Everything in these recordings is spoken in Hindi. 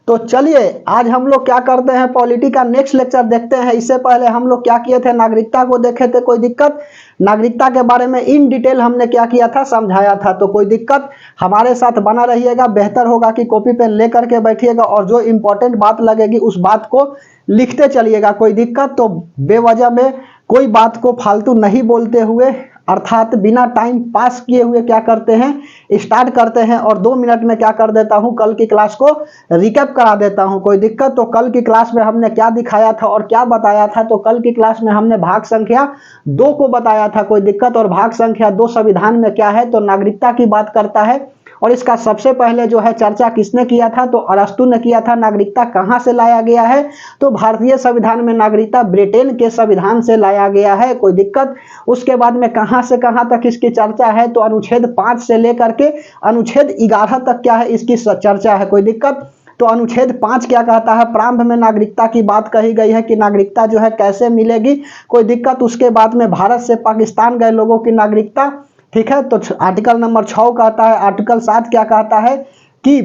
तो चलिए आज हम लोग क्या करते हैं, पॉलिटी का नेक्स्ट लेक्चर देखते हैं। इससे पहले हम लोग क्या किए थे, नागरिकता को देखे थे। कोई दिक्कत, नागरिकता के बारे में इन डिटेल हमने क्या किया था, समझाया था। तो कोई दिक्कत, हमारे साथ बना रहिएगा। बेहतर होगा कि कॉपी पेन लेकर के बैठिएगा और जो इंपॉर्टेंट बात लगेगी उस बात को लिखते चलिएगा। कोई दिक्कत, तो बेवजह में कोई बात को फालतू नहीं बोलते हुए, अर्थात बिना टाइम पास किए हुए क्या करते हैं, स्टार्ट करते हैं। और 2 मिनट में क्या कर देता हूं, कल की क्लास को रिकैप करा देता हूं। कोई दिक्कत, तो कल की क्लास में हमने क्या दिखाया था और क्या बताया था। तो कल की क्लास में हमने भाग संख्या 2 को बताया था। कोई दिक्कत, और भाग संख्या 2 संविधान में क्या है, तो नागरिकता की बात करता है। और इसका सबसे पहले जो है चर्चा किसने किया था, तो अरस्तु ने किया था। नागरिकता कहां से लाया गया है, तो भारतीय संविधान में नागरिकता ब्रिटेन के संविधान से लाया गया है। कोई दिक्कत, उसके बाद में कहां से कहां तक इसकी चर्चा है, तो अनुच्छेद 5 से लेकर के अनुच्छेद 11 तक क्या है, इसकी चर्चा है। कोई दिक्कत, तो अनुच्छेद 5 क्या कहता है, प्रारंभ में नागरिकता की बात कही गई है कि नागरिकता जो है कैसे मिलेगी। कोई दिक्कत, उसके बाद में भारत से पाकिस्तान गए लोगों की नागरिकता, ठीक है। तो आर्टिकल नंबर 6 कहता है। आर्टिकल 7 क्या कहता है कि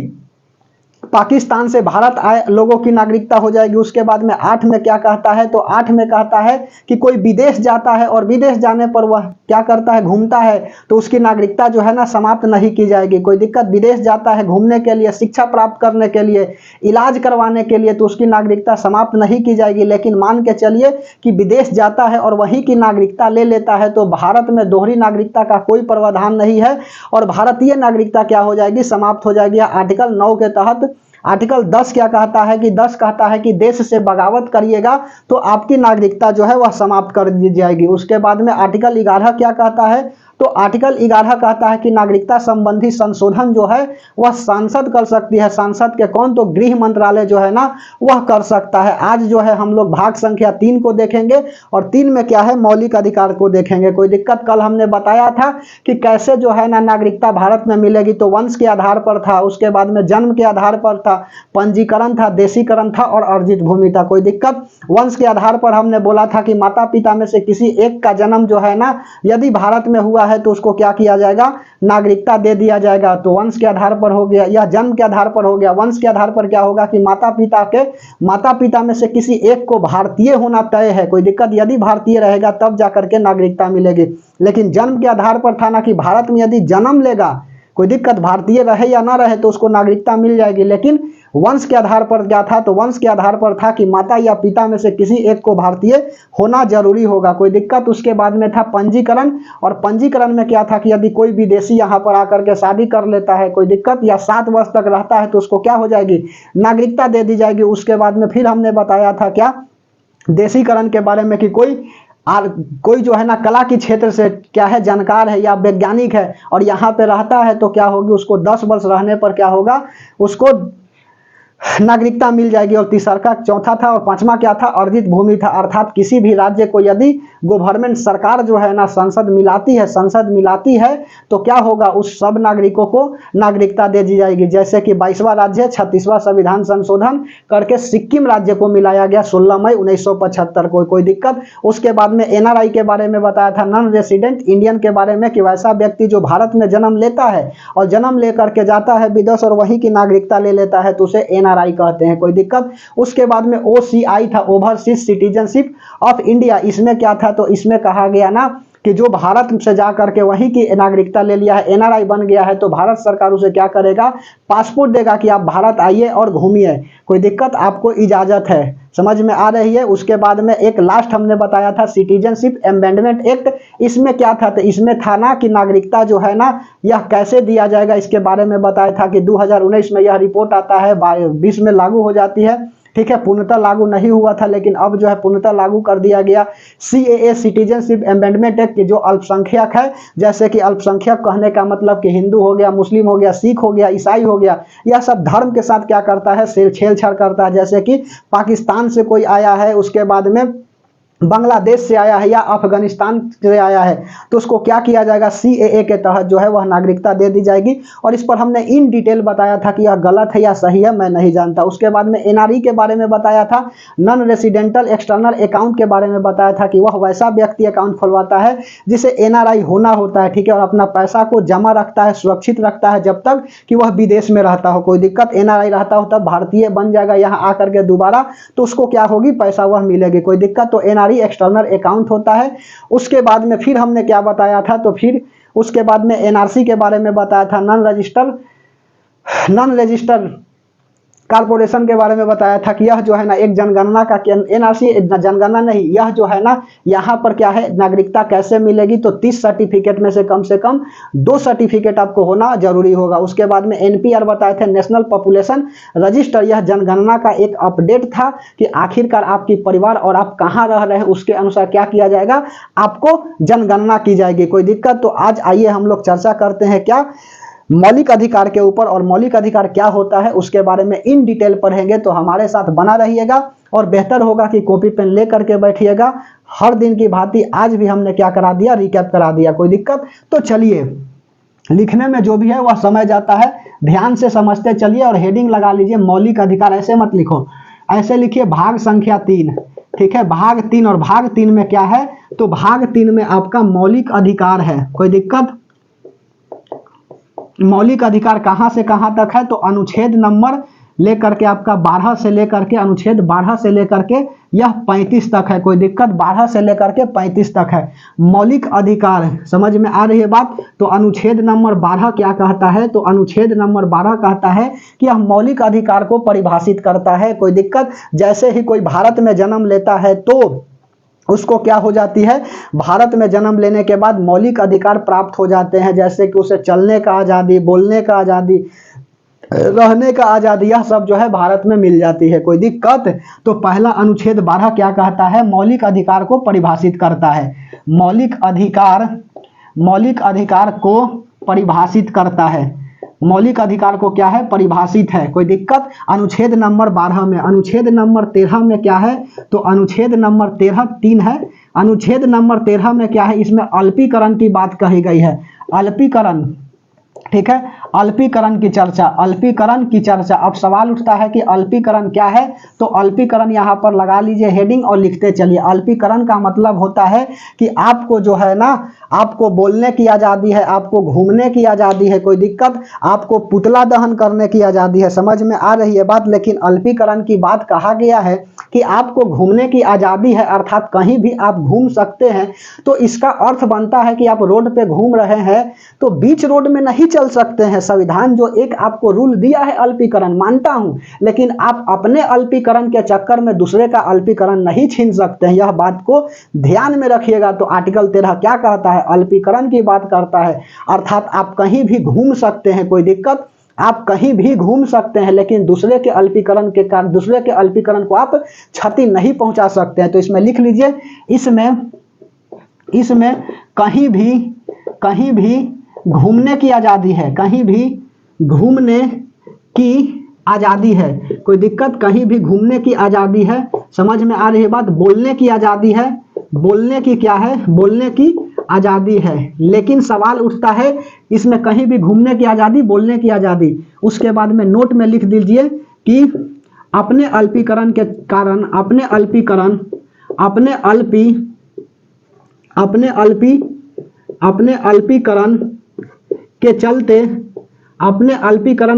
पाकिस्तान से भारत आए लोगों की नागरिकता हो जाएगी। उसके बाद में 8 में क्या कहता है, तो 8 में कहता है कि कोई विदेश जाता है और विदेश जाने पर वह क्या करता है, घूमता है, तो उसकी नागरिकता जो है ना समाप्त नहीं की जाएगी। कोई दिक्कत, विदेश जाता है घूमने के लिए, शिक्षा प्राप्त करने के लिए, इलाज करवाने के लिए, तो उसकी नागरिकता समाप्त नहीं की जाएगी। लेकिन मान के चलिए कि विदेश जाता है और वहीं की नागरिकता ले लेता है, तो भारत में दोहरी नागरिकता का कोई प्रावधान नहीं है और भारतीय नागरिकता क्या हो जाएगी, समाप्त हो जाएगी। आर्टिकल 9 के तहत आर्टिकल 10 क्या कहता है कि 10 कहता है कि देश से बगावत करिएगा तो आपकी नागरिकता जो है वह समाप्त कर दी जाएगी। उसके बाद में आर्टिकल 11 क्या कहता है, तो आर्टिकल 11 कहता है कि नागरिकता संबंधी संशोधन जो है वह सांसद कर सकती है। सांसद के कौन, तो गृह मंत्रालय जो है ना वह कर सकता है। आज जो है हम लोग भाग संख्या 3 को देखेंगे और 3 में क्या है, मौलिक अधिकार को देखेंगे। कोई दिक्कत, कल हमने बताया था कि कैसे जो है ना नागरिकता भारत में मिलेगी, तो वंश के आधार पर था, उसके बाद में जन्म के आधार पर था, पंजीकरण था, देशीकरण था और अर्जित भूमि था। कोई दिक्कत, वंश के आधार पर हमने बोला था कि माता पिता में से किसी एक का जन्म जो है ना यदि भारत में हुआ है तो उसको क्या किया जाएगा, नागरिकता दे दिया जाएगा। तो वंश के आधार पर हो गया या जन्म के आधार पर हो गया। वंश के आधार पर क्या होगा कि माता पिता में से किसी एक को भारतीय होना तय है। कोई दिक्कत, यदि भारतीय रहेगा तब जाकर के नागरिकता मिलेगी। लेकिन जन्म के आधार पर था ना कि भारत में यदि जन्म लेगा, कोई दिक्कत, भारतीय रहे या ना रहे तो उसको नागरिकता मिल जाएगी। लेकिन वंश के आधार पर क्या था, तो वंश के आधार पर था कि माता या पिता में से किसी एक को भारतीय होना जरूरी होगा। कोई दिक्कत, उसके बाद में था पंजीकरण। और पंजीकरण में क्या था कि यदि कोई विदेशी यहाँ पर आकर के शादी कर लेता है, कोई दिक्कत, या 7 वर्ष तक रहता है तो उसको क्या हो जाएगी, नागरिकता दे दी जाएगी। उसके बाद में फिर हमने बताया था क्या, देशीकरण के बारे में कि कोई जो है ना कला के क्षेत्र से क्या है, जानकार है या वैज्ञानिक है और यहाँ पे रहता है तो क्या होगी, उसको 10 वर्ष रहने पर क्या होगा, उसको नागरिकता मिल जाएगी। और तीसरा, चौथा था और पांचवा क्या था, अर्जित भूमि था। अर्थात किसी भी राज्य को यदि गवर्नमेंट सरकार जो है ना संसद मिलाती है तो क्या होगा, उस सब नागरिकों को नागरिकता दे दी जाएगी। जैसे कि 22वां राज्य 36वां संविधान संशोधन करके सिक्किम राज्य को मिलाया गया 16 मई 1975 को। कोई दिक्कत, उसके बाद में एनआरआई के बारे में बताया था, नॉन रेसिडेंट इंडियन के बारे में, कि वैसा व्यक्ति जो भारत में जन्म लेता है और जन्म लेकर के जाता है विदेश और वहीं की नागरिकता ले लेता है तो उसे एनआरआई कहते हैं। कोई दिक्कत, उसके बाद में ओसीआई था, ओवरसीज सिटीजनशिप ऑफ इंडिया। इसमें क्या था, तो इसमें कहा गया ना कि जो भारत से जा करके वहीं की नागरिकता ले लिया है, एनआरआई बन गया है, तो भारत सरकार उसे क्या करेगा, पासपोर्ट देगा कि आप भारत आइए और घूमिए। कोई दिक्कत, आपको इजाजत है। समझ में आ रही है। उसके बाद में एक लास्ट हमने बताया था सिटीजनशिप अमेंडमेंट एक्ट। इसमें क्या था, तो इसमें था ना कि नागरिकता जो है ना यह कैसे दिया जाएगा, इसके बारे में बताया था कि 2019 में यह रिपोर्ट आता है, 20 में लागू हो जाती है। ठीक है, पूर्णतः लागू नहीं हुआ था लेकिन अब जो है पूर्णतः लागू कर दिया गया। सीएए सिटीजनशिप अमेंडमेंट एक्ट जो अल्पसंख्यक है, जैसे कि अल्पसंख्यक कहने का मतलब कि हिंदू हो गया, मुस्लिम हो गया, सिख हो गया, ईसाई हो गया, यह सब धर्म के साथ क्या करता है, छेड़छाड़ करता है। जैसे कि पाकिस्तान से कोई आया है, उसके बाद में बांग्लादेश से आया है या अफगानिस्तान से आया है तो उसको क्या किया जाएगा, CAA के तहत जो है वह नागरिकता दे दी जाएगी। और इस पर हमने इन डिटेल बताया था कि यह गलत है या सही है, मैं नहीं जानता। उसके बाद में NRE के बारे में बताया था, नॉन रेसिडेंटल एक्सटर्नल अकाउंट के बारे में बताया था कि वह वैसा व्यक्ति अकाउंट खुलवाता है जिसे NRI होना होता है, ठीक है, और अपना पैसा को जमा रखता है, सुरक्षित रखता है जब तक कि वह विदेश में रहता हो। कोई दिक्कत, NRI रहता हो तब भारतीय बन जाएगा यहाँ आकर के दोबारा, तो उसको क्या होगी, पैसा वह मिलेगी, कोई दिक्कत। तो NRI एक्सटर्नल अकाउंट होता है। उसके बाद में फिर हमने क्या बताया था, तो फिर उसके बाद में NRC के बारे में बताया था, नॉन रजिस्टर्ड कारपोरेशन के बारे में बताया था कि यह जो है ना एक जनगणना का, NRC जनगणना नहीं, यह जो है ना यहाँ पर क्या है, नागरिकता कैसे मिलेगी, तो 30 सर्टिफिकेट में से कम 2 सर्टिफिकेट आपको होना जरूरी होगा। उसके बाद में NPR बताए थे, नेशनल पॉपुलेशन रजिस्टर, यह जनगणना का एक अपडेट था कि आखिरकार आपकी परिवार और आप कहाँ रह रहे हैं उसके अनुसार क्या किया जाएगा, आपको जनगणना की जाएगी। कोई दिक्कत। तो आज आइए हम लोग चर्चा करते हैं क्या, मौलिक अधिकार के ऊपर, और मौलिक अधिकार क्या होता है उसके बारे में इन डिटेल पढ़ेंगे। तो हमारे साथ बना रहिएगा और बेहतर होगा कि कॉपी पेन ले करके बैठिएगा। हर दिन की भांति आज भी हमने क्या करा दिया, रिकैप करा दिया। कोई दिक्कत। तो चलिए, लिखने में जो भी है वह समय जाता है, ध्यान से समझते चलिए और हेडिंग लगा लीजिए मौलिक अधिकार। ऐसे मत लिखो, ऐसे लिखिए भाग संख्या 3, ठीक है, भाग 3। और भाग 3 में क्या है, तो भाग 3 में आपका मौलिक अधिकार है। कोई दिक्कत। मौलिक अधिकार कहां से कहां तक है, तो अनुच्छेद नंबर लेकर के आपका 12 से लेकर के, अनुच्छेद 12 से लेकर के यह 35 तक है। कोई दिक्कत। 12 से लेकर के 35 तक है मौलिक अधिकार। समझ में आ रही है बात। तो अनुच्छेद नंबर 12 क्या कहता है, तो अनुच्छेद नंबर 12 कहता है कि यह मौलिक अधिकार को परिभाषित करता है। कोई दिक्कत। जैसे ही कोई भारत में जन्म लेता है तो उसको क्या हो जाती है, भारत में जन्म लेने के बाद मौलिक अधिकार प्राप्त हो जाते हैं, जैसे कि उसे चलने का आज़ादी, बोलने का आज़ादी, रहने का आज़ादी, यह सब जो है भारत में मिल जाती है। कोई दिक्कत। तो पहला अनुच्छेद 12 क्या कहता है, मौलिक अधिकार को परिभाषित करता है। मौलिक अधिकार को परिभाषित करता है। मौलिक अधिकार को क्या है, परिभाषित है। कोई दिक्कत। अनुच्छेद नंबर 12 में, अनुच्छेद नंबर 13 में क्या है, तो अनुच्छेद नंबर 13 3 है। अनुच्छेद नंबर 13 में क्या है, इसमें अल्पीकरण की बात कही गई है। अल्पीकरण, ठीक है, अल्पीकरण की चर्चा, अल्पीकरण की चर्चा। अब सवाल उठता है कि अल्पीकरण क्या है, तो अल्पीकरण यहाँ पर लगा लीजिए हेडिंग और लिखते चलिए। अल्पीकरण का मतलब होता है कि आपको जो है ना, आपको बोलने की आज़ादी है, आपको घूमने की आज़ादी है। कोई दिक्कत। आपको पुतला दहन करने की आज़ादी है। समझ में आ रही है बात। लेकिन अल्पीकरण की बात कहा गया है कि आपको घूमने की आज़ादी है, अर्थात कहीं भी आप घूम सकते हैं। तो इसका अर्थ बनता है कि आप रोड पे घूम रहे हैं तो बीच रोड में नहीं चल सकते हैं। संविधान जो एक आपको रूल दिया है अल्पीकरण, मानता हूं, लेकिन आप अपने अल्पीकरण के चक्कर में दूसरे का अल्पीकरण नहीं छीन सकते हैं। यह बात को ध्यान में रखिएगा। तो आर्टिकल 13 क्या कहता है, अल्पीकरण की बात करता है, अर्थात आप कहीं भी घूम सकते हैं। कोई दिक्कत। आप कहीं भी घूम सकते हैं, लेकिन दूसरे के अल्पीकरण के कारण दूसरे के अल्पीकरण को आप क्षति नहीं पहुंचा सकते हैं। तो इसमें लिख लीजिए, इसमें कहीं भी घूमने की आज़ादी है, कहीं भी घूमने की आज़ादी है। कोई दिक्कत। कहीं भी घूमने की आज़ादी है। समझ में आ रही है बात। बोलने की आज़ादी है, बोलने की क्या है, बोलने की आज़ादी है। लेकिन सवाल उठता है, इसमें कहीं भी घूमने की आज़ादी, बोलने की आज़ादी, उसके बाद में नोट में लिख दीजिए कि अपने अल्पीकरण के कारण, अपने अल्पीकरण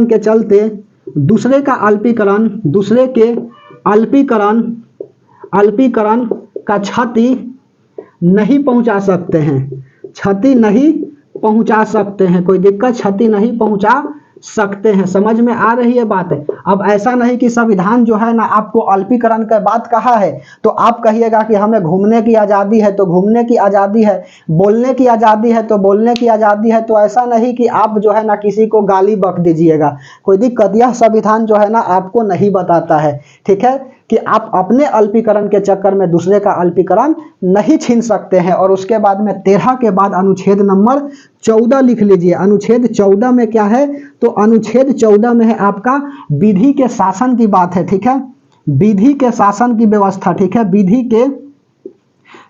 के चलते दूसरे के अल्पीकरण का क्षति नहीं पहुंचा सकते हैं। कोई दिक्कत। क्षति नहीं पहुंचा सकते हैं। समझ में आ रही है बात। अब ऐसा नहीं कि संविधान जो है ना आपको अल्पीकरण का बात कहा है तो आप कहिएगा कि हमें घूमने की आज़ादी है तो घूमने की आज़ादी है, बोलने की आज़ादी है तो बोलने की आज़ादी है। तो ऐसा नहीं कि आप जो है ना किसी को गाली बक दीजिएगा। कोई दिक्कत। यह संविधान जो है ना आपको नहीं बताता है, ठीक है, कि आप अपने अल्पीकरण के चक्कर में दूसरे का अल्पीकरण नहीं छीन सकते हैं। और उसके बाद में 13 के बाद अनुच्छेद नंबर 14 लिख लीजिए। अनुच्छेद 14 में क्या है, तो अनुच्छेद 14 में है आपका विधि के शासन की बात है, ठीक है, विधि के शासन की व्यवस्था, ठीक है, विधि के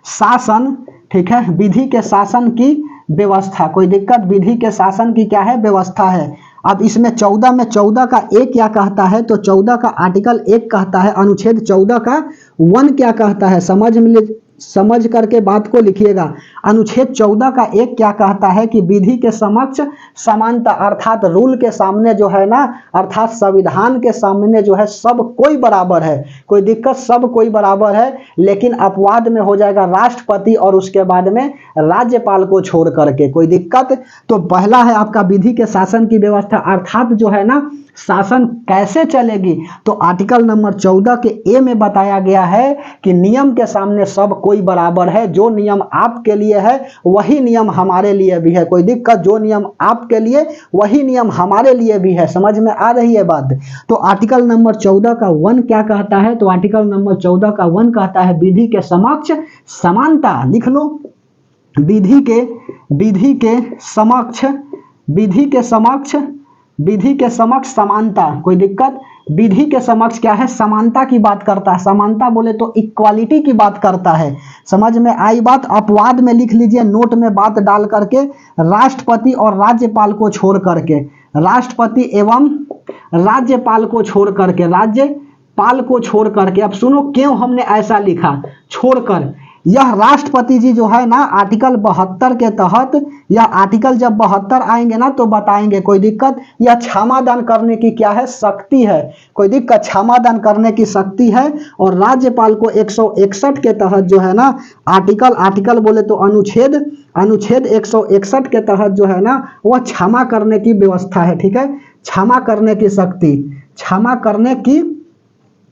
शासन, ठीक है, विधि के शासन की व्यवस्था, कोई दिक्कत, विधि के शासन की क्या है, व्यवस्था है। अब इसमें 14 में 14 का एक क्या कहता है, तो 14 का आर्टिकल 1 कहता है, अनुच्छेद 14 का 1 क्या कहता है, समझ करके बात को लिखिएगा। अनुच्छेद 14 का 1 क्या कहता है कि विधि के समक्ष समानता, अर्थात रूल के सामने जो है ना, अर्थात संविधान के सामने जो है सब कोई बराबर है, कोई दिक्कत, सब कोई बराबर है, लेकिन अपवाद में हो जाएगा राष्ट्रपति और उसके बाद में राज्यपाल को छोड़ करके, कोई दिक्कत। तो पहला है आपका विधि के शासन की व्यवस्था, अर्थात जो है ना शासन कैसे चलेगी, तो आर्टिकल नंबर 14 के ए में बताया गया है कि नियम के सामने सब कोई बराबर है, जो नियम आपके लिए है वही नियम हमारे लिए भी है, कोई दिक्कत, जो नियम आपके लिए वही नियम हमारे लिए भी है, समझ में आ रही है बात। तो आर्टिकल नंबर 14 का 1 क्या कहता है, तो आर्टिकल नंबर 14 का 1 कहता है विधि के समक्ष समानता, लिख लो, विधि के समक्ष समानता, कोई दिक्कत, विधि के समक्ष क्या है, समानता की बात करता है, समानता बोले तो इक्वालिटी की बात करता है, समझ में आई बात। अपवाद में लिख लीजिए नोट में बात डाल करके, राष्ट्रपति और राज्यपाल को छोड़ करके, राष्ट्रपति एवं राज्यपाल को छोड़ करके, अब सुनो क्यों हमने ऐसा लिखा, छोड़कर, यह राष्ट्रपति जी जो है ना आर्टिकल 72 के तहत, यह आर्टिकल जब 72 आएंगे ना तो बताएंगे, कोई दिक्कत, यह क्षमादान करने की क्या है, शक्ति है, कोई दिक्कत, क्षमादान करने की शक्ति है। और राज्यपाल को 161 के तहत जो है ना आर्टिकल बोले तो अनुच्छेद 161 के तहत जो है ना वह क्षमा करने की व्यवस्था है, ठीक है, क्षमा करने की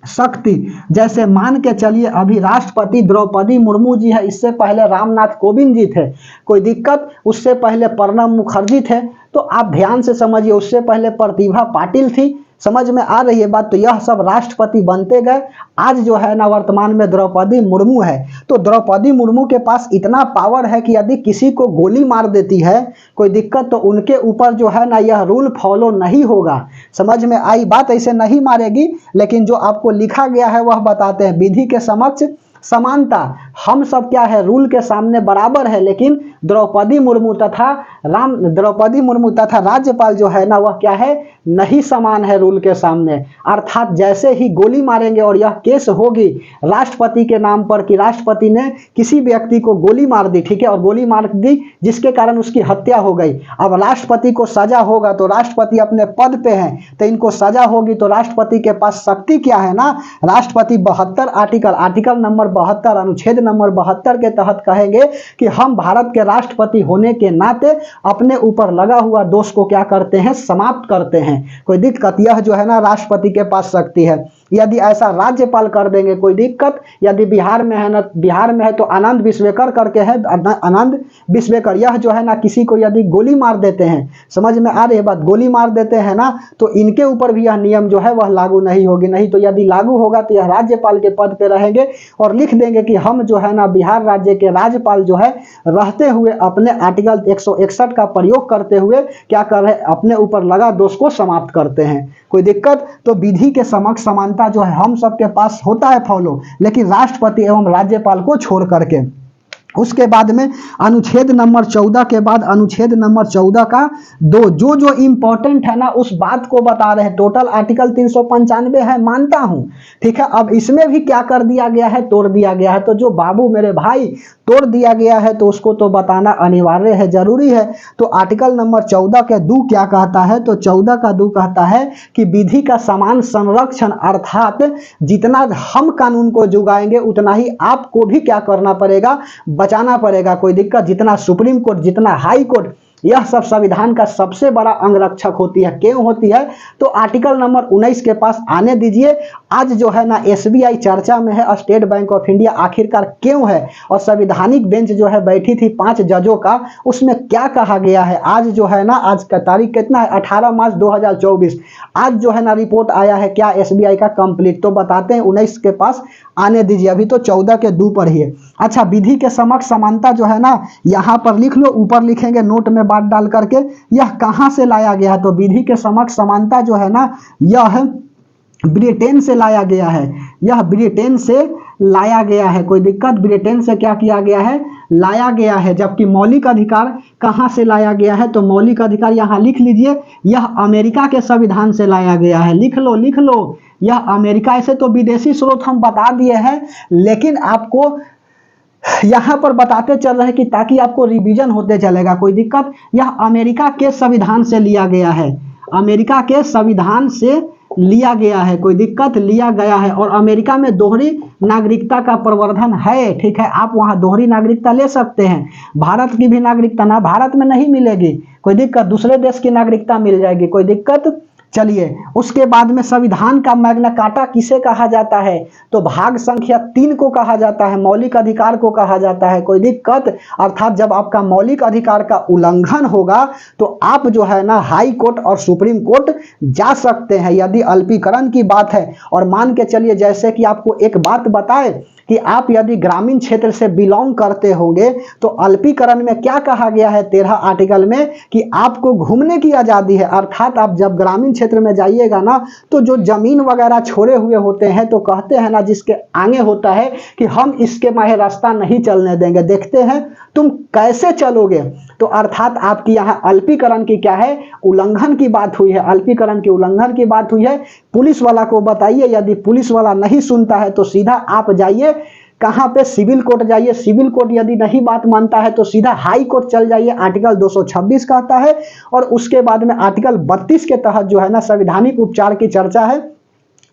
शक्ति, जैसे मान के चलिए अभी राष्ट्रपति द्रौपदी मुर्मू जी है, इससे पहले रामनाथ कोविंद जी थे, कोई दिक्कत, उससे पहले प्रणब मुखर्जी थे, तो आप ध्यान से समझिए, उससे पहले प्रतिभा पाटिल थी, समझ में आ रही है बात। तो यह सब राष्ट्रपति बनते गए, आज जो है ना वर्तमान में द्रौपदी मुर्मू है, तो द्रौपदी मुर्मू के पास इतना पावर है कि यदि किसी को गोली मार देती है कोई दिक्कत, तो उनके ऊपर जो है ना यह रूल फॉलो नहीं होगा, समझ में आई बात, ऐसे नहीं मारेगी, लेकिन जो आपको लिखा गया है वह बताते हैं, विधि के समक्ष समानता, हम सब क्या है, रूल के सामने बराबर है, लेकिन द्रौपदी मुर्मू तथा राज्यपाल जो है ना वह क्या है, नहीं समान है रूल के सामने। अर्थात जैसे ही गोली मारेंगे और यह केस होगी राष्ट्रपति के नाम पर कि राष्ट्रपति ने किसी व्यक्ति को गोली मार दी, ठीक है, और गोली मार दी जिसके कारण उसकी हत्या हो गई, अब राष्ट्रपति को सजा होगा, तो राष्ट्रपति अपने पद पे हैं तो इनको सजा होगी, तो राष्ट्रपति के पास शक्ति क्या है ना, राष्ट्रपति 72 आर्टिकल नंबर 72 अनुच्छेद नंबर 72 के तहत कहेंगे कि हम भारत के राष्ट्रपति होने के नाते अपने ऊपर लगा हुआ दोष को क्या करते हैं, समाप्त करते हैं, कोई दिक्कत, यह जो है ना राष्ट्रपति के पास शक्ति है। यदि ऐसा राज्यपाल कर देंगे कोई दिक्कत, यदि बिहार में है तो आनंद विश्वेकर करके है, आनंद विश्वेकर, यह जो है ना किसी को यदि गोली मार देते हैं, समझ में आ रही है बात, गोली मार देते हैं ना, तो इनके ऊपर भी यह नियम जो है वह लागू नहीं होगी, नहीं तो यदि लागू होगा तो यह राज्यपाल के पद पे रहेंगे और लिख देंगे कि हम जो है ना बिहार राज्य के राज्यपाल जो है रहते हुए अपने आर्टिकल 161 का प्रयोग करते हुए क्या कर रहे हैं, अपने ऊपर लगा दोष को समाप्त करते हैं, कोई दिक्कत। तो विधि के समक्ष समानता जो है हम सबके पास होता है फॉलो, लेकिन राष्ट्रपति एवं राज्यपाल को छोड़ करके। उसके बाद में अनुच्छेद नंबर 14 के बाद अनुच्छेद नंबर 14 का 2 जो इंपॉर्टेंट है ना उस बात को बता रहे हैं। टोटल आर्टिकल 395 है, मानता हूं, ठीक है। अब इसमें भी क्या कर दिया गया है, तोड़ दिया गया है। तो जो बाबू मेरे भाई तोड़ दिया गया है तो उसको तो बताना अनिवार्य है, जरूरी है। तो आर्टिकल नंबर 14 के 2 क्या कहता है, तो 14 का 2 कहता है कि विधि का समान संरक्षण, अर्थात जितना हम कानून को जुगाएंगे उतना ही आपको भी क्या करना पड़ेगा, बचाना पड़ेगा, कोई दिक्कत। जितना सुप्रीम कोर्ट, जितना हाई कोर्ट, यह सब संविधान का सबसे बड़ा अंगरक्षक होती है। क्यों होती है, तो आर्टिकल नंबर 19 के पास आने दीजिए। आज जो है ना एसबीआई चर्चा में है, स्टेट बैंक ऑफ इंडिया आखिरकार क्यों है, और संवैधानिक बेंच जो है बैठी थी 5 जजों का, उसमें क्या कहा गया है। आज जो है ना, आज का तारीख कितना है, 18 मार्च 2024। आज जो है ना रिपोर्ट आया है क्या एसबीआई का कंप्लीट, तो बताते हैं 19 के पास आने दीजिए, अभी तो 14 के 2 पर ही है। अच्छा, विधि के समक्ष समानता जो है ना यहाँ पर लिख लो, ऊपर लिखेंगे नोट में बात डाल करके, यह कहां से लाया गया है। तो विधि के समक्ष समानता जो है ना यह ब्रिटेन से लाया गया है, यह ब्रिटेन से लाया गया है, कोई दिक्कत, ब्रिटेन से क्या किया गया है, लाया गया है। जबकि मौलिक अधिकार कहाँ से लाया गया है, तो मौलिक अधिकार यहाँ लिख लीजिए, यह अमेरिका के संविधान से लाया गया है। लिख लो लिख लो, यह अमेरिका। ऐसे तो विदेशी स्रोत हम बता दिए हैं, लेकिन आपको यहाँ पर बताते चल रहे हैं कि ताकि आपको रिवीजन होते चलेगा, कोई दिक्कत। यह अमेरिका के संविधान से लिया गया है, अमेरिका के संविधान से लिया गया है, कोई दिक्कत, लिया गया है। और अमेरिका में दोहरी नागरिकता का प्रवर्धन है, ठीक है, आप वहाँ दोहरी नागरिकता ले सकते हैं। भारत की भी नागरिकता ना भारत में नहीं मिलेगी, कोई दिक्कत, दूसरे देश की नागरिकता मिल जाएगी, कोई दिक्कत। चलिए, उसके बाद में संविधान का मैग्ना कार्टा किसे कहा जाता है, तो भाग संख्या 3 को कहा जाता है, मौलिक अधिकार को कहा जाता है, कोई दिक्कत। अर्थात जब आपका मौलिक अधिकार का उल्लंघन होगा तो आप जो है ना हाई कोर्ट और सुप्रीम कोर्ट जा सकते हैं, यदि अल्पीकरण की बात है। और मान के चलिए, जैसे कि आपको एक बात बताए कि आप यदि ग्रामीण क्षेत्र से बिलोंग करते होंगे तो अल्पीकरण में क्या कहा गया है 13 आर्टिकल में, कि आपको घूमने की आज़ादी है। अर्थात आप जब ग्रामीण क्षेत्र में जाइएगा ना, तो जो जमीन वगैरह छोड़े हुए होते हैं, तो कहते हैं ना, जिसके आगे होता है कि हम इसके माहे रास्ता नहीं चलने देंगे, देखते हैं तुम कैसे चलोगे। तो अर्थात आपकी यहाँ अल्पीकरण की क्या है, उल्लंघन की बात हुई है, अल्पीकरण की उल्लंघन की बात हुई है। पुलिस वाला को बताइए, यदि पुलिस वाला नहीं सुनता है तो सीधा आप जाइए कहाँ पे, सिविल कोर्ट जाइए। सिविल कोर्ट यदि नहीं बात मानता है तो सीधा हाई कोर्ट चल जाइए, आर्टिकल 226 कहता है। और उसके बाद में आर्टिकल 32 के तहत जो है ना संवैधानिक उपचार की चर्चा है,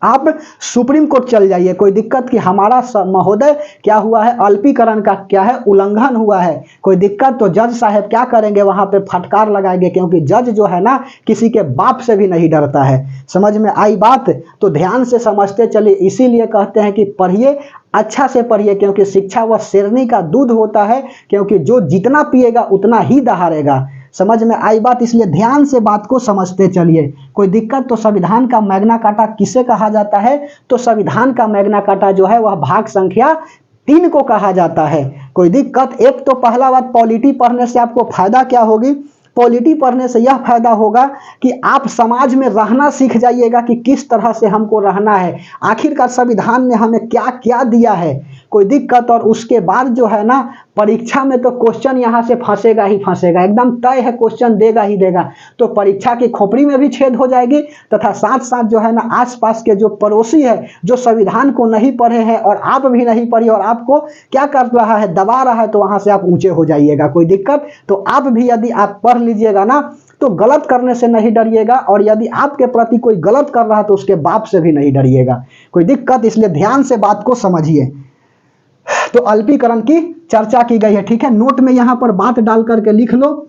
आप सुप्रीम कोर्ट चल जाइए, कोई दिक्कत कि हमारा महोदय क्या हुआ है, अल्पीकरण का क्या है, उल्लंघन हुआ है, कोई दिक्कत। तो जज साहब क्या करेंगे, वहां पे फटकार लगाएंगे, क्योंकि जज जो है ना किसी के बाप से भी नहीं डरता है। समझ में आई बात, तो ध्यान से समझते चलिए। इसीलिए कहते हैं कि पढ़िए, अच्छा से पढ़िए, क्योंकि शिक्षा वह शेरनी का दूध होता है, क्योंकि जो जितना पिएगा उतना ही दहाड़ेगा। समझ में आई बात, इसलिए ध्यान से बात को समझते चलिए, कोई दिक्कत। तो संविधान का मैग्ना कार्टा किसे कहा जाता है, तो संविधान का मैग्ना कार्टा जो है वह भाग संख्या 3 को कहा जाता है, कोई दिक्कत। एक तो पहला बात, पॉलिटी पढ़ने से आपको फायदा क्या होगी, पॉलिटी पढ़ने से यह फायदा होगा कि आप समाज में रहना सीख जाइएगा कि किस तरह से हमको रहना है, आखिरकार संविधान ने हमें क्या क्या दिया है, कोई दिक्कत। और उसके बाद जो है ना परीक्षा में तो क्वेश्चन यहाँ से फंसेगा ही फंसेगा, एकदम तय है, क्वेश्चन देगा ही देगा। तो परीक्षा की खोपड़ी में भी छेद हो जाएगी, तथा साथ साथ जो है ना आसपास के जो पड़ोसी है, जो संविधान को नहीं पढ़े हैं और आप भी नहीं पढ़ी और आपको क्या कर रहा है, दबा रहा है, तो वहां से आप ऊंचे हो जाइएगा, कोई दिक्कत। तो आप भी यदि आप पढ़ लीजिएगा ना तो गलत करने से नहीं डरिएगा, और यदि आपके प्रति कोई गलत कर रहा है तो उसके बाप से भी नहीं डरिएगा, कोई दिक्कत। इसलिए ध्यान से बात को समझिए। तो अल्पीकरण की चर्चा की गई है, ठीक है, नोट में यहां पर बात डाल करके लिख लो।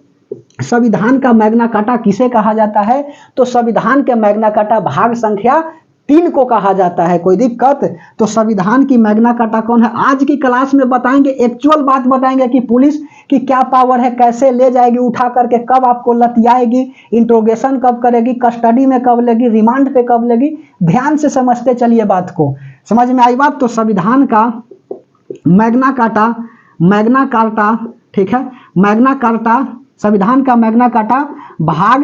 संविधान का मैग्ना कार्टा किसे कहा जाता है, तो संविधान के मैग्ना कार्टा भाग संख्या 3 को कहा जाता है, कोई दिक्कत। तो संविधान की मैग्ना कार्टा कौन है, आज की क्लास में बताएंगे, एक्चुअल बात बताएंगे कि पुलिस की क्या पावर है, कैसे ले जाएगी उठा करके, कब आपको लतियाएगी, इंट्रोगेशन कब करेगी, कस्टडी में कब लेगी, रिमांड पे कब लेगी। ध्यान से समझते चलिए बात को, समझ में आई बात। तो संविधान का मैग्ना कार्टा, ठीक है, मैग्ना कार्टा, संविधान का मैग्ना कार्टा भाग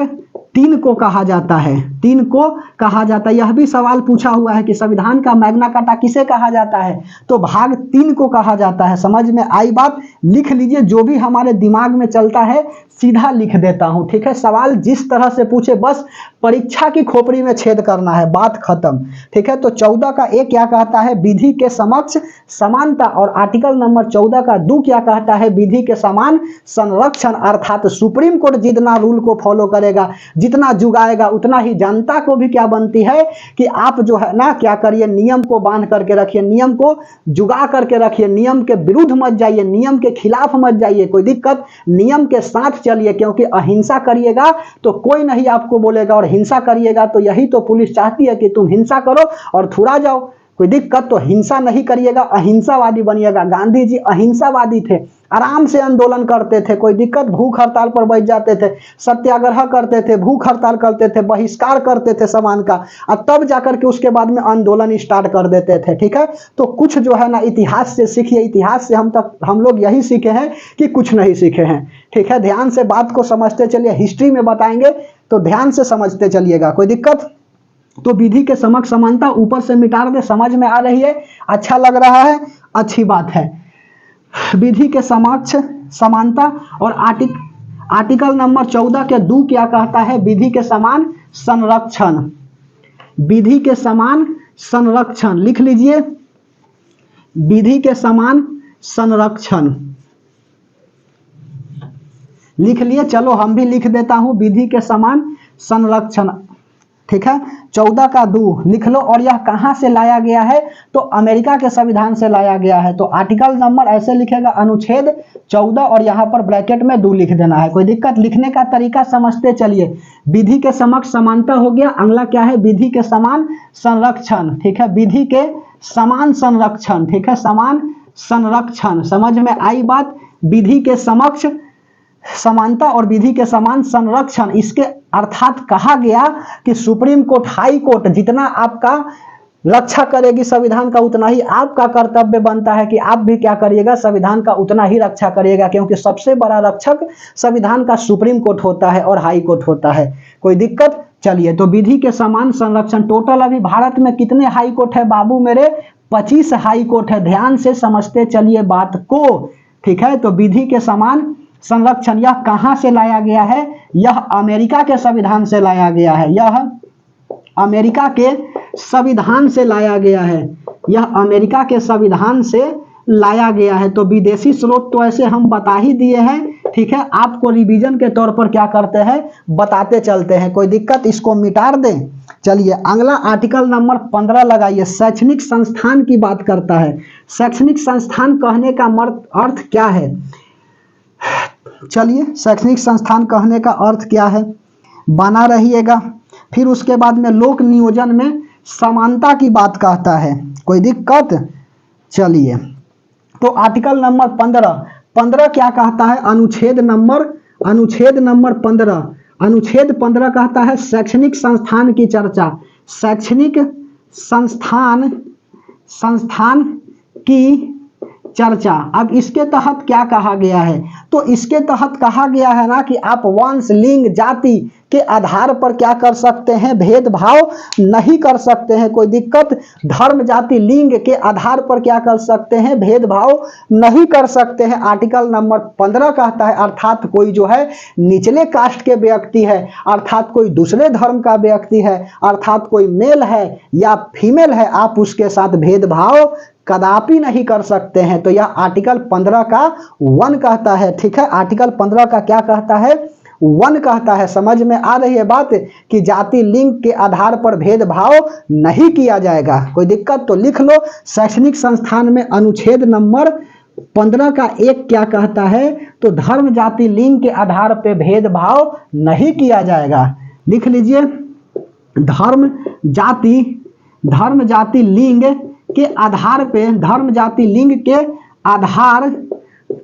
3 को कहा जाता है, 3 को कहा जाता है। यह भी सवाल पूछा हुआ है कि संविधान का मैग्ना कार्टा किसे कहा जाता है, तो भाग 3 को कहा जाता है। समझ में आई बात, लिख लीजिए, जो भी हमारे दिमाग में चलता है सीधा लिख देता हूं, ठीक है। सवाल जिस तरह से पूछे बस परीक्षा की खोपड़ी में छेद करना है, बात खत्म, ठीक है। तो 14 का ए क्या कहता है, विधि के समक्ष समानता, और आर्टिकल नंबर 14 का 2 क्या कहता है, विधि के समान संरक्षण। अर्थात सुप्रीम कोर्ट जितना रूल को फॉलो करेगा, जितना जुगाएगा, उतना ही जनता को भी क्या बनती है कि आप जो है ना क्या करिए, नियम को बांध करके रखिए, नियम को जुगा करके रखिए, नियम के विरुद्ध मत जाइए, नियम के खिलाफ मत जाइए, कोई दिक्कत। नियम के साथ चलिए, क्योंकि अहिंसा करिएगा तो कोई नहीं आपको बोलेगा, और हिंसा करिएगा तो यही तो पुलिस चाहती है कि तुम हिंसा करो और थुड़ा जाओ, कोई दिक्कत। तो हिंसा नहीं करिएगा, अहिंसावादी बनिएगा। गांधी जी अहिंसावादी थे, आराम से आंदोलन करते थे, कोई दिक्कत, भूख हड़ताल पर बैठ जाते थे, सत्याग्रह करते थे, भूख हड़ताल करते थे, बहिष्कार करते थे सामान का, और तब जाकर के उसके बाद में आंदोलन स्टार्ट कर देते थे, ठीक है। तो कुछ जो है ना इतिहास से सीखिए, इतिहास से हम लोग यही सीखे हैं कि कुछ नहीं सीखे हैं, ठीक है। ध्यान से बात को समझते चलिए, हिस्ट्री में बताएंगे तो ध्यान से समझते चलिएगा, कोई दिक्कत। तो विधि के समक्ष समानता ऊपर से मिटा दे, समझ में आ रही है, अच्छा लग रहा है, अच्छी बात है। विधि के समक्ष समानता और आर्टिकल नंबर 14 के 2 क्या कहता है, विधि के समान संरक्षण, विधि के समान संरक्षण, लिख लीजिए, विधि के समान संरक्षण लिख लिए, चलो हम भी लिख देता हूं, विधि के समान संरक्षण, ठीक है, 14 का 2 लिख लो। और यह कहां से लाया गया है, तो अमेरिका के संविधान से लाया गया है। तो आर्टिकल नंबर ऐसे लिखेगा, अनुच्छेद 14 और यहां पर ब्रैकेट में 2 लिख देना है, कोई दिक्कत, लिखने का तरीका समझते चलिए। विधि के समक्ष समानता हो गया, अगला क्या है, विधि के समान संरक्षण, ठीक है, विधि के समान संरक्षण, ठीक है, समान संरक्षण, समझ में आई बात। विधि के समक्ष समानता और विधि के समान संरक्षण, इसके अर्थात कहा गया कि सुप्रीम कोर्ट, हाई कोर्ट जितना आपका रक्षा करेगी संविधान का, उतना ही आपका कर्तव्य बनता है कि आप भी क्या करिएगा, संविधान का उतना ही रक्षा करिएगा, क्योंकि सबसे बड़ा रक्षक संविधान का सुप्रीम कोर्ट होता है और हाई कोर्ट होता है, कोई दिक्कत। चलिए, तो विधि के समान संरक्षण, टोटल अभी भारत में कितने हाई कोर्ट है बाबू मेरे, 25 हाई कोर्ट है, ध्यान से समझते चलिए बात को, ठीक है। तो विधि के समान संरक्षण यह कहां से लाया गया है, यह अमेरिका के संविधान से लाया गया है, यह अमेरिका के संविधान से लाया गया है, यह अमेरिका के संविधान से लाया गया है। तो विदेशी स्रोत तो ऐसे हम बता ही दिए हैं, ठीक है, आपको रिवीजन के तौर पर क्या करते हैं, बताते चलते हैं, कोई दिक्कत, इसको मिटा दें। चलिए, अगला आर्टिकल नंबर 15 लगाइए, शैक्षणिक संस्थान की बात करता है। शैक्षणिक संस्थान कहने का अर्थ क्या है, चलिए, शैक्षणिक संस्थान कहने का अर्थ क्या है, बना रहिएगा। फिर उसके बाद में लोक नियोजन में समानता की बात कहता है, कोई दिक्कत। चलिए, तो आर्टिकल नंबर 15 क्या कहता है, अनुच्छेद नंबर 15, अनुच्छेद 15 कहता है शैक्षणिक संस्थान की चर्चा, शैक्षणिक संस्थान की चर्चा। अब इसके तहत क्या कहा गया है, तो इसके तहत कहा गया है ना कि आप वंश, लिंग, जाति के आधार पर क्या कर सकते हैं, भेदभाव नहीं कर सकते हैं, कोई दिक्कत, धर्म, जाति, लिंग के आधार पर क्या कर सकते हैं, भेदभाव नहीं कर सकते हैं। आर्टिकल नंबर 15 कहता है, अर्थात कोई जो है निचले कास्ट के व्यक्ति है, अर्थात कोई दूसरे धर्म का व्यक्ति है, अर्थात कोई मेल है या फीमेल है, आप उसके साथ भेदभाव कदापि नहीं कर सकते हैं। तो यह आर्टिकल 15 का 1 कहता है, ठीक है, आर्टिकल 15 का क्या कहता है, 1 कहता है। समझ में आ रही है बात कि जाति, लिंग के आधार पर भेदभाव नहीं किया जाएगा, कोई दिक्कत, तो लिख लो, शैक्षणिक संस्थान में अनुच्छेद नंबर 15 का 1 क्या कहता है, तो धर्म, जाति, लिंग के आधार पर भेदभाव नहीं किया जाएगा, लिख लीजिए, धर्म, जाति, लिंग के आधार पे, धर्म, जाति, लिंग के आधार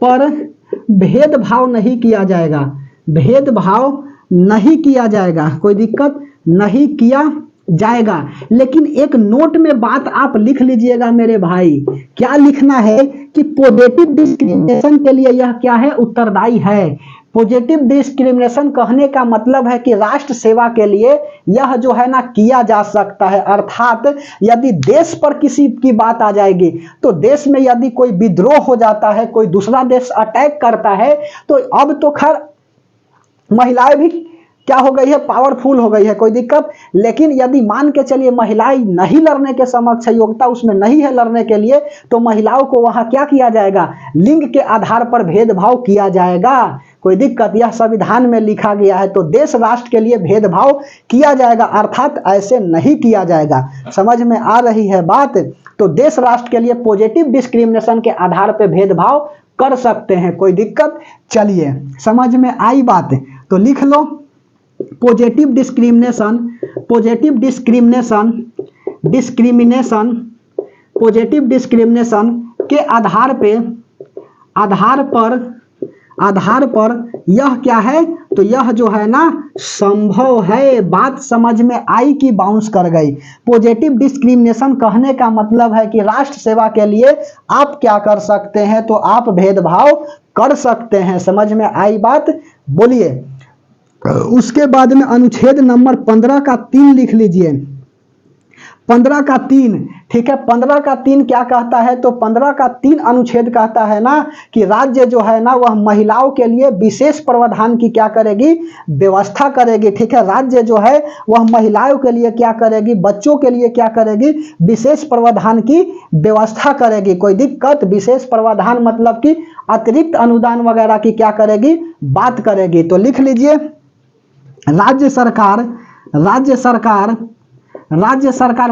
पर भेदभाव नहीं किया जाएगा, भेदभाव नहीं किया जाएगा, कोई दिक्कत नहीं किया जाएगा। लेकिन एक नोट में बात आप लिख लीजिएगा मेरे भाई, क्या लिखना है कि पॉजिटिव डिस्क्रिमिनेशन के लिए यह क्या है, उत्तरदायी है। पॉजिटिव डिस्क्रिमिनेशन कहने का मतलब है कि राष्ट्र सेवा के लिए यह जो है ना किया जा सकता है, अर्थात यदि देश पर किसी की बात आ जाएगी, तो देश में यदि कोई विद्रोह हो जाता है, कोई दूसरा देश अटैक करता है, तो अब तो खैर महिलाएं भी क्या हो गई है, पावरफुल हो गई है, कोई दिक्कत। लेकिन यदि मान के चलिए महिलाएं नहीं लड़ने के समक्ष, योग्यता उसमें नहीं है लड़ने के लिए, तो महिलाओं को वहां क्या किया जाएगा, लिंग के आधार पर भेदभाव किया जाएगा, कोई दिक्कत, यह संविधान में लिखा गया है। तो देश राष्ट्र के लिए भेदभाव किया जाएगा, अर्थात ऐसे नहीं किया जाएगा, समझ में आ रही है बात। तो देश राष्ट्र के लिए पॉजिटिव डिस्क्रिमिनेशन के आधार पर भेदभाव कर सकते हैं, कोई दिक्कत। चलिए, समझ में आई बात, तो लिख लो, पॉजिटिव डिस्क्रिमिनेशन, पॉजिटिव डिस्क्रिमिनेशन के आधार पर यह क्या है, तो यह जो है ना संभव है। बात समझ में आई कि बाउंस कर गई। पॉजिटिव डिस्क्रिमिनेशन कहने का मतलब है कि राष्ट्र सेवा के लिए आप क्या कर सकते हैं, तो आप भेदभाव कर सकते हैं, समझ में आई बात, बोलिए। उसके बाद में अनुच्छेद नंबर 15 का 3 लिख लीजिए, 15 का 3, ठीक है, 15 का 3 क्या कहता है, तो 15 का 3 अनुच्छेद कहता है ना कि राज्य जो है ना वह महिलाओं के लिए विशेष प्रावधान की क्या करेगी, व्यवस्था करेगी, ठीक है। राज्य जो है वह महिलाओं के लिए क्या करेगी, बच्चों के लिए क्या करेगी, विशेष प्रावधान की व्यवस्था करेगी। कोई दिक्कत, विशेष प्रावधान मतलब कि अतिरिक्त अनुदान वगैरह की क्या करेगी, बात करेगी। तो लिख लीजिए, राज्य सरकार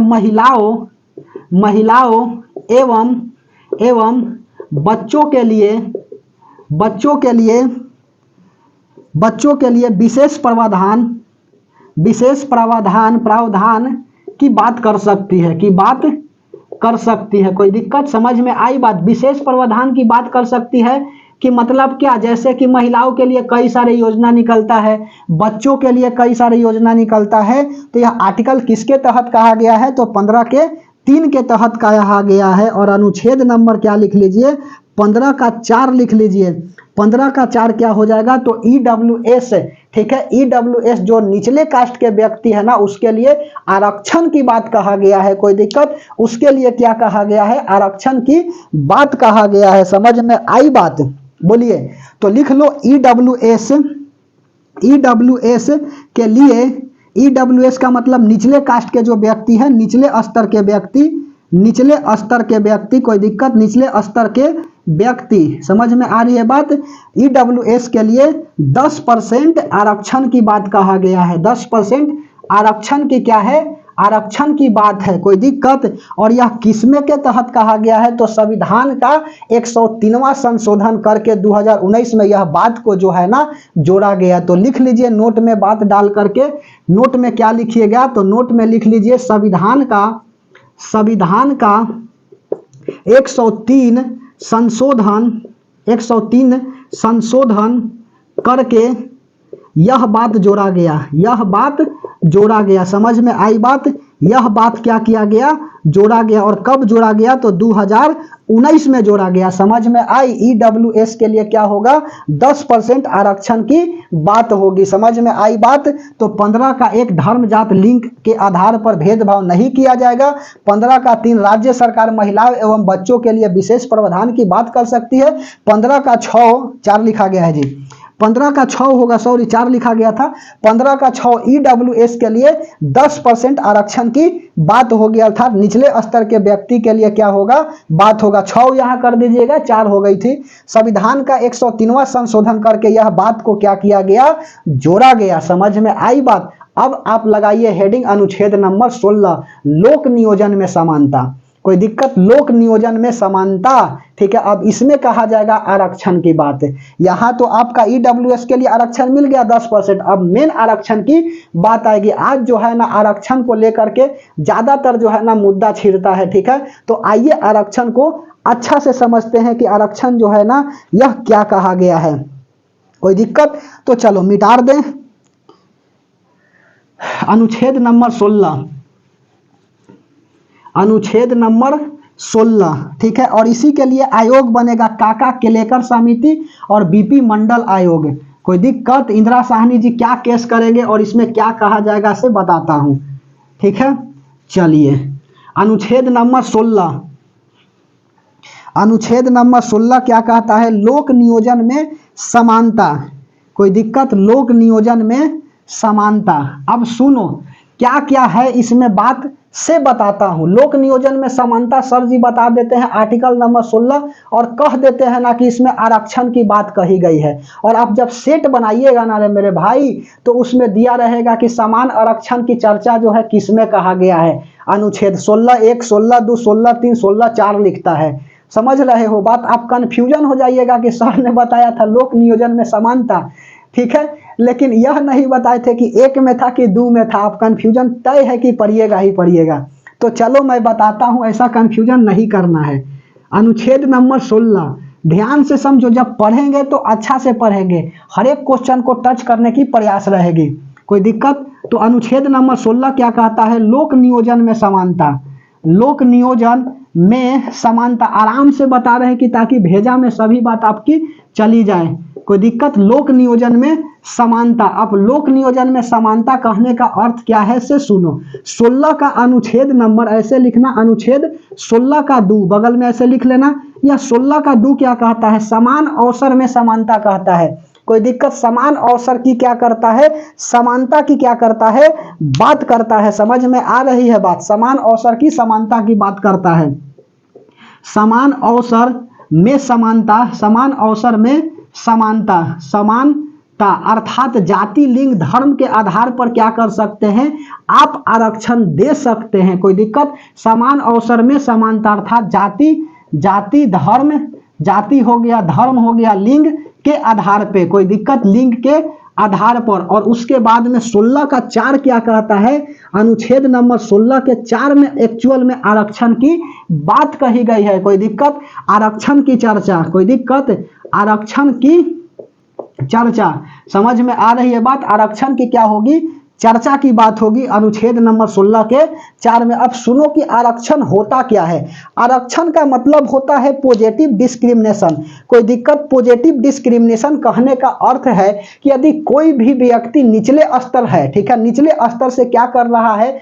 महिलाओं एवं बच्चों के लिए विशेष प्रावधान की बात कर सकती है। कोई दिक्कत, समझ में आई बात। विशेष प्रावधान की बात कर सकती है कि मतलब क्या, जैसे कि महिलाओं के लिए कई सारे योजना निकलता है, बच्चों के लिए कई सारे योजना निकलता है। तो यह आर्टिकल किसके तहत कहा गया है, तो 15 के 3 के तहत कहा गया है। और अनुच्छेद नंबर क्या लिख लीजिए, 15 का 4 लिख लीजिए। 15 का 4 क्या हो जाएगा, तो EWS, ठीक है, EWS जो निचले कास्ट के व्यक्ति है ना उसके लिए आरक्षण की बात कहा गया है। कोई दिक्कत, उसके लिए क्या कहा गया है, आरक्षण की बात कहा गया है। समझ में आई बात, बोलिए। तो लिख लो EWS के लिए, EWS का मतलब निचले कास्ट के जो व्यक्ति हैं, निचले स्तर के व्यक्ति, कोई दिक्कत, निचले स्तर के व्यक्ति, समझ में आ रही है बात। EWS के लिए 10% आरक्षण की बात कहा गया है। 10% आरक्षण की क्या है, आरक्षण की बात है। कोई दिक्कत, और यह किसमें के तहत कहा गया है, तो संविधान का 103वां संशोधन करके 2019 में यह बात को जो है ना जोड़ा गया। तो लिख लीजिए नोट में बात डाल करके, नोट में क्या लिखिएगा, तो नोट में लिख लीजिए संविधान का 103 संशोधन करके यह बात जोड़ा गया। समझ में आई बात, यह बात क्या किया गया, जोड़ा गया। और कब जोड़ा गया, तो 2019 में जोड़ा गया। समझ में आई। EWS के लिए क्या होगा, 10% आरक्षण की बात होगी। समझ में आई बात। तो 15 का 1 धर्म जात लिंग के आधार पर भेदभाव नहीं किया जाएगा। 15 का 3 राज्य सरकार महिलाओं एवं बच्चों के लिए विशेष प्रावधान की बात कर सकती है। 15 का 4 लिखा गया है जी, 15 का 6 होगा, सॉरी 4 लिखा गया था। 15 का 6 EWS के लिए 10% आरक्षण की बात होगी, अर्थात निचले स्तर के व्यक्ति के लिए क्या होगा, बात होगा। 6 यहाँ कर दीजिएगा, 4 हो गई थी। संविधान का 103वां संशोधन करके यह बात को क्या किया गया, जोड़ा गया। समझ में आई बात। अब आप लगाइए हेडिंग अनुच्छेद नंबर 16, लोक नियोजन में समानता। कोई दिक्कत, लोक नियोजन में समानता, ठीक है। अब इसमें कहा जाएगा आरक्षण की बात। यहाँ तो आपका EWS के लिए आरक्षण मिल गया 10%। अब मेन आरक्षण की बात आएगी। आज जो है ना आरक्षण को लेकर के ज्यादातर जो है ना मुद्दा छिड़ता है, ठीक है। तो आइए आरक्षण को अच्छा से समझते हैं कि आरक्षण जो है ना यह क्या कहा गया है। कोई दिक्कत, तो चलो मिटा दें अनुच्छेद नंबर 16, ठीक है। और इसी के लिए आयोग बनेगा काका केलेकर समिति और BP मंडल आयोग। कोई दिक्कत, इंदिरा साहनी जी क्या केस करेंगे और इसमें क्या कहा जाएगा से बताता हूं, ठीक है। चलिए अनुच्छेद नंबर 16 क्या कहता है, लोक नियोजन में समानता। कोई दिक्कत, लोक नियोजन में समानता। अब सुनो क्या क्या है इसमें बात से बताता हूं। लोक नियोजन में समानता सर जी बता देते हैं आर्टिकल नंबर 16 और कह देते हैं ना कि इसमें आरक्षण की बात कही गई है। और आप जब सेट बनाइएगा ना रे मेरे भाई, तो उसमें दिया रहेगा कि समान आरक्षण की चर्चा जो है किसमें कहा गया है। अनुच्छेद 16(1), 16(2), 16(3), 16(4) लिखता है। समझ रहे हो बात। आप कंफ्यूजन हो जाइएगा कि सर ने बताया था लोक नियोजन में समानता, ठीक है, लेकिन यह नहीं बताए थे कि 1 में था कि 2 में था। आप कंफ्यूजन तय है कि पढ़िएगा ही पढ़िएगा। तो चलो मैं बताता हूं, ऐसा कंफ्यूजन नहीं करना है। अनुच्छेद नंबर 16 ध्यान से समझो, जब पढ़ेंगे तो अच्छा से पढ़ेंगे, हर एक क्वेश्चन को टच करने की प्रयास रहेगी। कोई दिक्कत, तो अनुच्छेद नंबर 16 क्या कहता है, लोक नियोजन में समानता। लोक नियोजन में समानता आराम से बता रहे हैं कि ताकि भेजा में सभी बात आपकी चली जाए। कोई दिक्कत? लोक नियोजन में समानता। अब लोक नियोजन में समानता कहने का अर्थ क्या है से सुनो। 16 का अनुच्छेद नंबर ऐसे लिखना, अनुच्छेद 16 का 2 बगल में ऐसे लिख लेना। यह 16 का 2 क्या कहता है? समान अवसर में समानता कहता है। कोई दिक्कत? समान अवसर की क्या करता है? समानता की क्या करता है? बात करता है। समझ में आ रही है बात? समान अवसर की समानता की बात करता है। समान अवसर में समानता, समान अवसर में समानता, समानता अर्थात जाति, लिंग, धर्म के आधार पर क्या कर सकते हैं? आप आरक्षण दे सकते हैं। कोई दिक्कत? समान अवसर में समानता अर्थात जाति धर्म, जाति हो गया, धर्म हो गया, लिंग के आधार पे। कोई दिक्कत? लिंग के आधार पर। और उसके बाद में 16 का 4 क्या कहता है? अनुच्छेद नंबर 16 के 4 में एक्चुअल में आरक्षण की बात कही गई है। कोई दिक्कत? आरक्षण की चर्चा। कोई दिक्कत? आरक्षण की चर्चा। समझ में आ रही है बात? आरक्षण की क्या होगी? चर्चा की बात होगी अनुच्छेद नंबर 16 के 4 में। अब सुनो कि आरक्षण होता क्या है। आरक्षण का मतलब होता है पॉजिटिव डिस्क्रिमिनेशन। कोई दिक्कत? पॉजिटिव डिस्क्रिमिनेशन कहने का अर्थ है कि यदि कोई भी व्यक्ति निचले स्तर है, ठीक है, निचले स्तर से क्या कर रहा है,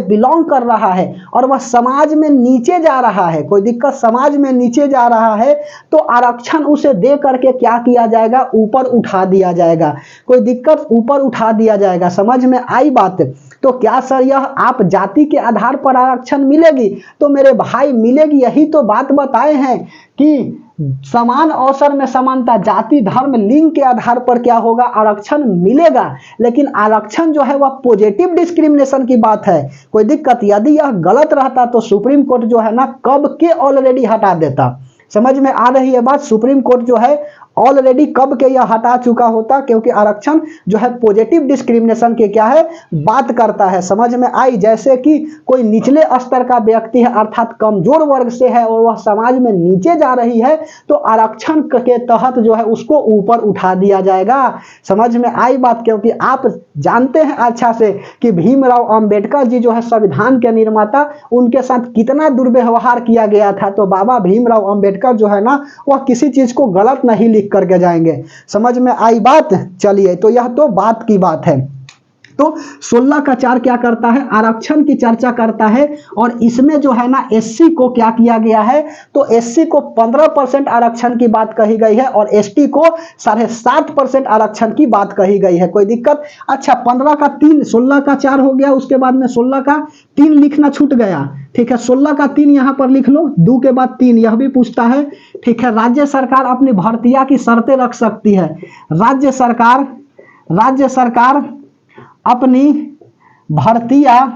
बिलोंग कर रहा है, और वह समाज में नीचे जा रहा है, कोई दिक्कत? समाज में नीचे जा रहा है, तो आरक्षण उसे दे करके क्या किया जाएगा? ऊपर उठा दिया जाएगा। कोई दिक्कत? ऊपर उठा दिया जाएगा। समझ में आई बात? तो क्या सर यह आप जाति के आधार पर आरक्षण मिलेगी? तो मेरे भाई मिलेगी, यही तो बात बताए हैं कि समान अवसर में समानता, जाति, धर्म, लिंग के आधार पर क्या होगा? आरक्षण मिलेगा। लेकिन आरक्षण जो है वह पॉजिटिव डिस्क्रिमिनेशन की बात है। कोई दिक्कत? यदि यह गलत रहता तो सुप्रीम कोर्ट जो है ना कब के ऑलरेडी हटा देता। समझ में आ रही है बात? सुप्रीम कोर्ट जो है ऑलरेडी कब के यह हटा चुका होता, क्योंकि आरक्षण जो है पॉजिटिव डिस्क्रिमिनेशन के क्या है? बात करता है। समझ में आई? जैसे कि कोई निचले स्तर का व्यक्ति है अर्थात कमजोर वर्ग से है और वह समाज में नीचे जा रही है, तो आरक्षण के तहत जो है उसको ऊपर उठा दिया जाएगा। समझ में आई बात? क्योंकि आप जानते हैं अच्छा से कि भीमराव अंबेडकर जी जो है संविधान के निर्माता, उनके साथ कितना दुर्व्यवहार किया गया था। तो बाबा भीमराव अंबेडकर जो है ना वह किसी चीज को गलत नहीं लिख करके जाएंगे। समझ में आई बात? चलिए, तो यह तो बात की बात है। तो 16 का 4 क्या करता है? आरक्षण की चर्चा करता है। और इसमें जो है ना एससी को क्या किया गया है? तो एससी को 15% आरक्षण की बात कही गई है और एसटी को 7.5% आरक्षण की बात कही गई है। कोई दिक्कत? अच्छा, 15 का 3, 16 का 4 हो गया, उसके बाद में 16 का 3 लिखना छूट गया। ठीक है, 16 का 3 यहां पर लिख लो, 2 के बाद 3 यह भी पूछता है। ठीक है, राज्य सरकार अपनी भर्तियां की शर्तें रख सकती है। राज्य सरकार अपनी भर्तियां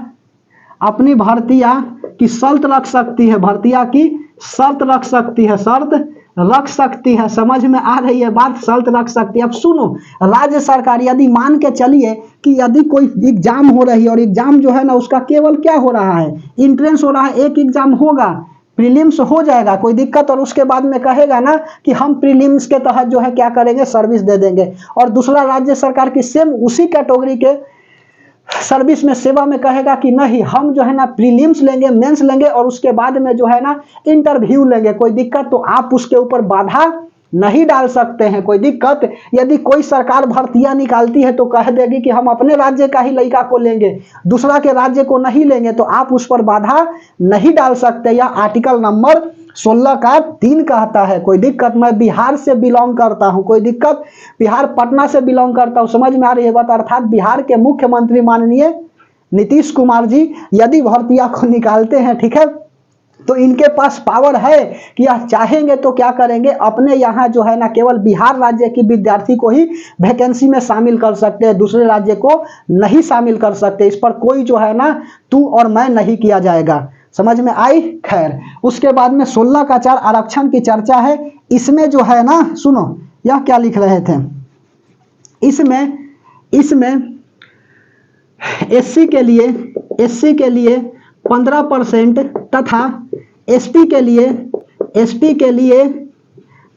की शर्त रख सकती है, भर्तियां की शर्त रख सकती है, शर्त रख सकती है। समझ में आ रही है बात? शर्त रख सकती है। अब सुनो, राज्य सरकार यदि मान के चलिए कि यदि कोई एग्जाम हो रही है और एग्जाम जो है ना उसका केवल क्या हो रहा है? एंट्रेंस हो रहा है, एक एग्जाम होगा, प्रीलिम्स हो जाएगा, कोई दिक्कत, और उसके बाद में कहेगा ना कि हम प्रीलिम्स के तहत जो है क्या करेंगे? सर्विस दे देंगे। और दूसरा राज्य सरकार की सेम उसी कैटेगरी के सर्विस में सेवा में कहेगा कि नहीं, हम जो है ना प्रीलिम्स लेंगे, मेंस लेंगे और उसके बाद में जो है ना इंटरव्यू लेंगे। कोई दिक्कत? तो आप उसके ऊपर बाधा नहीं डाल सकते हैं। कोई दिक्कत? यदि कोई सरकार भर्तियां निकालती है तो कह देगी कि हम अपने राज्य का ही लड़का को लेंगे, दूसरा के राज्य को नहीं लेंगे, तो आप उस पर बाधा नहीं डाल सकते। यह आर्टिकल नंबर 16 का 3 कहता है। कोई दिक्कत? मैं बिहार से बिलोंग करता हूं, कोई दिक्कत? बिहार पटना से बिलोंग करता हूं। समझ में आ रही है बात? अर्थात बिहार के मुख्यमंत्री माननीय नीतीश कुमार जी यदि भर्तियां को निकालते हैं, ठीक है, तो इनके पास पावर है कि यह चाहेंगे तो क्या करेंगे? अपने यहाँ जो है ना केवल बिहार राज्य की विद्यार्थी को ही वैकेंसी में शामिल कर सकते हैं, दूसरे राज्य को नहीं शामिल कर सकते। इस पर कोई जो है ना तू और मैं नहीं किया जाएगा। समझ में आई? खैर, उसके बाद में 16 का 4 आरक्षण की चर्चा है। इसमें जो है ना सुनो, यह क्या लिख रहे थे? इसमें एससी के लिए 15% तथा एसटी के लिए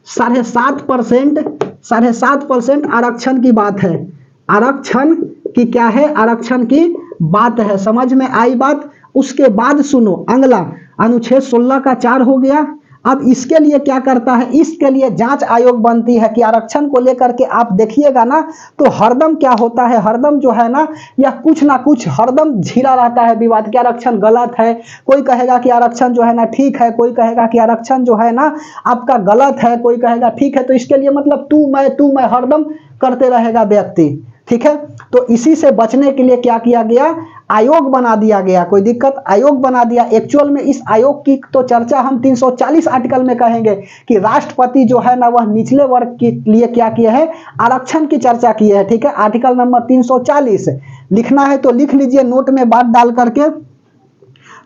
7.5% आरक्षण की बात है। आरक्षण की क्या है? आरक्षण की बात है। समझ में आई बात? उसके बाद सुनो, अगला अनुच्छेद 16 का 4 हो गया, अब इसके लिए क्या करता है, इसके लिए जांच आयोग बनती है कि आरक्षण को लेकर के आप देखिएगा ना तो हरदम क्या होता है, हरदम जो है ना यह कुछ ना कुछ हरदम झिरा रहता है विवाद कि आरक्षण गलत है, कोई कहेगा कि आरक्षण जो है ना ठीक है, कोई कहेगा कि आरक्षण जो है ना आपका गलत है, कोई कहेगा ठीक है। तो इसके लिए मतलब तू मैं हरदम करते रहेगा व्यक्ति, ठीक है। तो इसी से बचने के लिए क्या किया गया, आयोग बना दिया गया, कोई दिक्कत, आयोग बना दिया। एक्चुअल में इस आयोग की तो चर्चा हम 340 आर्टिकल में कहेंगे कि राष्ट्रपति जो है ना वह निचले वर्ग के लिए क्या किए हैं, आरक्षण की चर्चा की है, ठीक है। आर्टिकल नंबर 340 लिखना है तो लिख लीजिए नोट में बात डाल करके,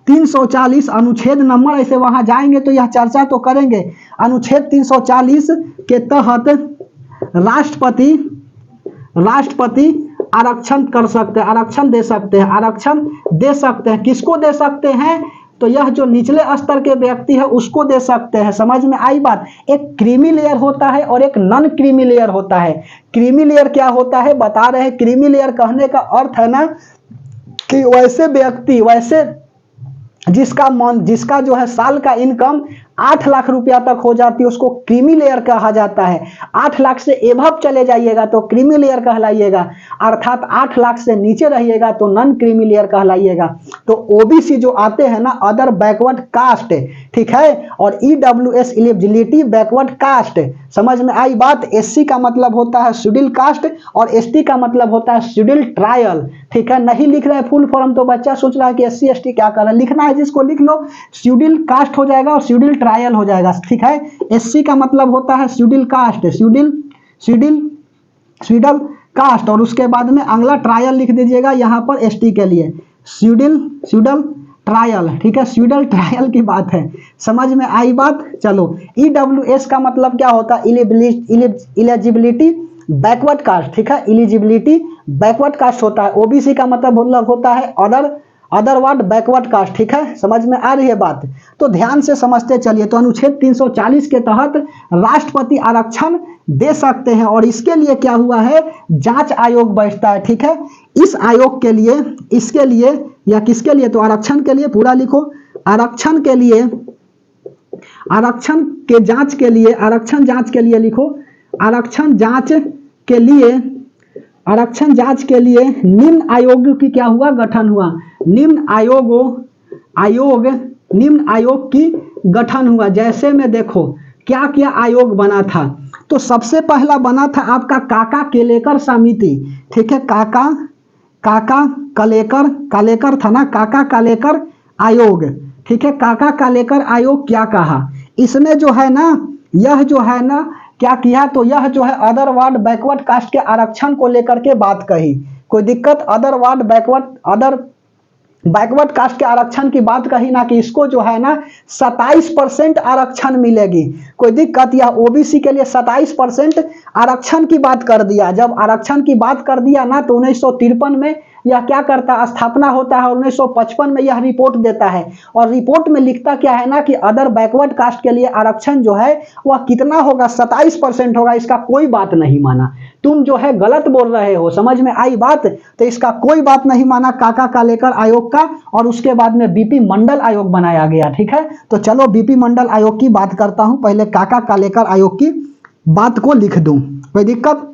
340 अनुच्छेद नंबर, ऐसे वहां जाएंगे तो यह चर्चा तो करेंगे। अनुच्छेद 340 के तहत राष्ट्रपति आरक्षण कर सकते हैं, आरक्षण दे सकते हैं, आरक्षण दे सकते हैं। किसको दे सकते हैं, तो यह जो निचले स्तर के व्यक्ति है उसको दे सकते हैं। समझ में आई बात। एक क्रीमी लेयर होता है और एक नॉन क्रीमी लेयर होता है। क्रीमी लेयर क्या होता है बता रहे हैं, क्रीमी लेयर कहने का अर्थ है ना कि वैसे व्यक्ति, वैसे जिसका जो है साल का इनकम 8 लाख रुपया तक हो जाती है उसको क्रीमी लेयर कहा जाता है। 8 लाख से एबव चले जाइएगा तो क्रीमी लेयर कहलाइएगा, अर्थात 8 लाख से नीचे रहिएगा तो नॉन क्रीमी लेयर कहलाइएगा। तो ओबीसी जो आते हैं ना, अदर बैकवर्ड कास्ट, ठीक है, और ईडब्ल्यूएस एलिजिबिलिटी बैकवर्ड कास्ट। समझ में आई बात। एससी का मतलब होता है शेड्यूल कास्ट और एसटी का मतलब होता है शेड्यूल ट्रायल, ठीक है। नहीं लिख रहे फुल फॉर्म तो बच्चा सोच रहा है कि एससी एसटी क्या कर रहा है, लिखना है जिसको लिख लो, शेड्यूल कास्ट हो जाएगा और शेड्यूल ट्रायल हो जाएगा, ठीक है। एससी का मतलब होता है शेड्यूल कास्ट, शेड्यूल कास्ट, और उसके बाद में अगला ट्रायल लिख दीजिएगा यहाँ पर एसटी के लिए, शेड्यूल ट्रायल, ठीक है। शेड्यूल ट्रायल की बात है, समझ में आई बात। चलो, ईडब्ल्यूएस का मतलब क्या होता है, इलिजिबिलिटी बैकवर्ड कास्ट, ठीक है, इलिजिबिलिटी बैकवर्ड कास्ट होता है। ओबीसी का मतलब होता है अदरवर्ड बैकवर्ड कास्ट, ठीक है। समझ में आ रही है बात, तो ध्यान से समझते चलिए। तो अनुच्छेद 340 के तहत राष्ट्रपति आरक्षण दे सकते हैं और इसके लिए क्या हुआ है, जांच आयोग बैठता है, ठीक है। इस आयोग के लिए, इसके लिए या किसके लिए, तो आरक्षण के लिए, पूरा लिखो, आरक्षण के लिए, आरक्षण के जांच के लिए, आरक्षण जांच के लिए लिखो, आरक्षण जांच के लिए, आरक्षण जांच के लिए निम्न आयोग की क्या हुआ, गठन हुआ। निम्न आयोग की गठन हुआ। जैसे में देखो क्या क्या आयोग बना था, तो सबसे पहला बना था आपका काका कलेकर समिति, ठीक है। काका कलेकर था ना, काका कलेकर आयोग, ठीक है। काका कलेकर आयोग क्या कहा, इसमें जो है ना, यह जो है ना क्या किया, तो यह जो है अदरवर्ड बैकवर्ड कास्ट के आरक्षण को लेकर के बात कही। कोई दिक्कत, अदर बैकवर्ड कास्ट के आरक्षण की बात कही ना, कि इसको जो है ना 27% आरक्षण मिलेगी। कोई दिक्कत, या ओबीसी के लिए 27% आरक्षण की बात कर दिया। जब आरक्षण की बात कर दिया ना तो 1953 में यह क्या करता है, स्थापना होता है, और 1955 में यह रिपोर्ट देता है। और रिपोर्ट में लिखता क्या है ना कि अदर बैकवर्ड कास्ट के लिए आरक्षण जो है वह कितना होगा, 27% होगा। इसका कोई बात नहीं माना, तुम जो है गलत बोल रहे हो, समझ में आई बात। तो इसका कोई बात नहीं माना काका कलेकर आयोग का, और उसके बाद में बीपी मंडल आयोग बनाया गया, ठीक है। तो चलो बीपी मंडल आयोग की बात करता हूं, पहले काका कलेकर आयोग की बात को लिख दूं, कोई दिक्कत।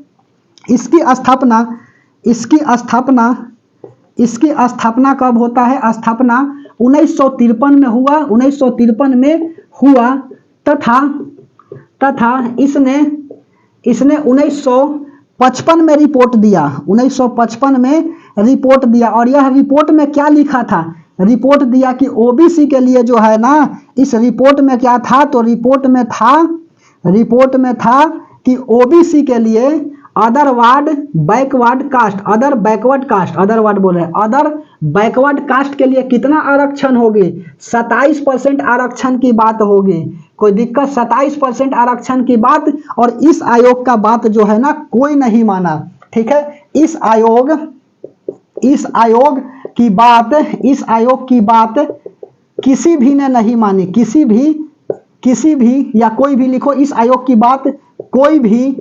इसकी स्थापना कब होता है, स्थापना 1953 में हुआ, 1953 में हुआ, तथा इसने 1955 में रिपोर्ट दिया, 1955 में रिपोर्ट दिया। और यह रिपोर्ट में क्या लिखा था, रिपोर्ट दिया कि ओबीसी के लिए जो है ना, इस रिपोर्ट में क्या था, तो रिपोर्ट में था कि ओबीसी के लिए अदर बैकवर्ड कास्ट के लिए कितना आरक्षण होगी, 27% आरक्षण की बात होगी। कोई दिक्कत, 27% आरक्षण की बात। और इस आयोग का बात जो है ना कोई नहीं माना, ठीक है। इस आयोग की बात किसी भी ने नहीं मानी, किसी भी या कोई भी लिखो, इस आयोग की बात कोई भी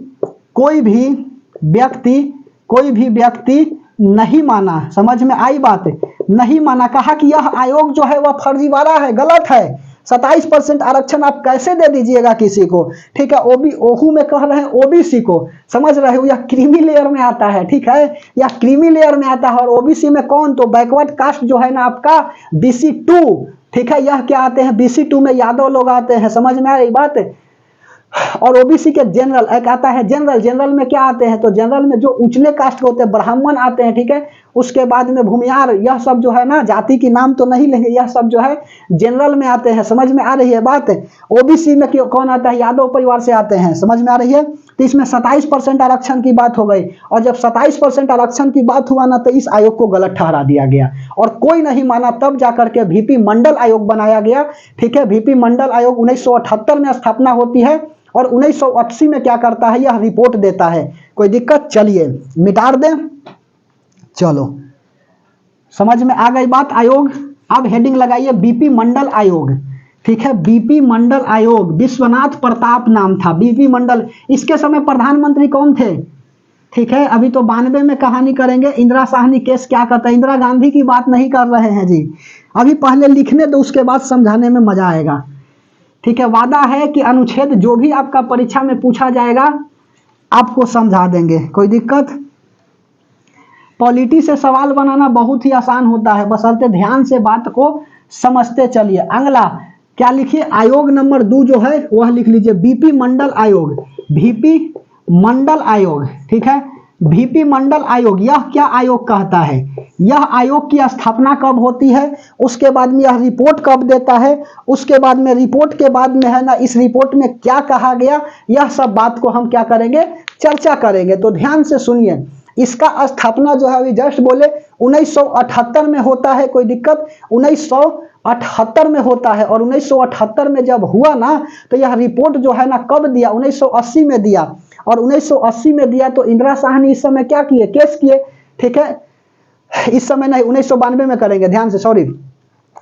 व्यक्ति नहीं माना। समझ में आई बात, नहीं माना। कहा कि यह आयोग जो है वह फर्जीवाड़ा है, गलत है, 27% आरक्षण आप कैसे दे दीजिएगा किसी को, ठीक है। ओहू में कह रहे हैं ओबीसी को, समझ रहे हो, यह क्रीमी लेयर में आता है, ठीक है, यह क्रीमी लेयर में आता है। और ओबीसी में कौन, तो बैकवर्ड कास्ट जो है ना आपका BC2, ठीक है, यह क्या आते हैं BC2 में यादव लोग आते हैं, समझ में आ रही बात। और ओबीसी के जनरल एक आता है जनरल, जनरल में क्या आते हैं, तो जनरल में जो उचले कास्ट के होते हैं ब्राह्मण आते हैं, ठीक है। उसके बाद में भूमियार, यह सब जो है ना, जाति की नाम तो नहीं लेंगे, यह सब जो है जनरल में आते हैं, समझ में आ रही है बात। ओबीसी में कौन आता है, यादव परिवार से आते हैं, समझ में आ रही है। तो इसमें 27% आरक्षण की बात हो गई, और जब 27% आरक्षण की बात हुआ ना, तो इस आयोग को गलत ठहरा दिया गया और कोई नहीं माना। तब जाकर के VP मंडल आयोग बनाया गया, ठीक है। VP मंडल आयोग 1978 में स्थापना होती है और 1980 में क्या करता है, यह रिपोर्ट देता है। कोई दिक्कत, चलिए मिटा दें, चलो समझ में आ गई बात। आयोग, अब हेडिंग लगाइए BP मंडल आयोग, ठीक है। BP मंडल आयोग, विश्वनाथ प्रताप नाम था BP मंडल। इसके समय प्रधानमंत्री कौन थे, ठीक है। अभी तो 92 में कहानी करेंगे, इंदिरा साहनी केस क्या करता है, इंदिरा गांधी की बात नहीं कर रहे हैं जी, अभी पहले लिखने दो, उसके बाद समझाने में मजा आएगा, ठीक है। वादा है कि अनुच्छेद जो भी आपका परीक्षा में पूछा जाएगा आपको समझा देंगे, कोई दिक्कत। पॉलिटी से सवाल बनाना बहुत ही आसान होता है, बशर्ते ध्यान से बात को समझते चलिए। अगला क्या लिखिए, आयोग नंबर 2 जो है वह लिख लीजिए BP मंडल आयोग, VP मंडल आयोग, ठीक है। VP मंडल आयोग, यह क्या आयोग कहता है, यह आयोग की स्थापना कब होती है, उसके बाद में यह रिपोर्ट कब देता है, उसके बाद में रिपोर्ट के बाद में है ना इस रिपोर्ट में क्या कहा गया, यह सब बात को हम क्या करेंगे, चर्चा करेंगे। तो ध्यान से सुनिए, इसका स्थापना जो है अभी जस्ट बोले 1978 में होता है, कोई दिक्कत, 1978 में होता है। और 1978 में जब हुआ ना, तो यह रिपोर्ट जो है ना कब दिया, 1980 में दिया। और 1980 में दिया तो इंदिरा साहनी इस समय क्या किए, केस किए, ठीक है। इस समय नहीं, 1992 में करेंगे, ध्यान से, सॉरी।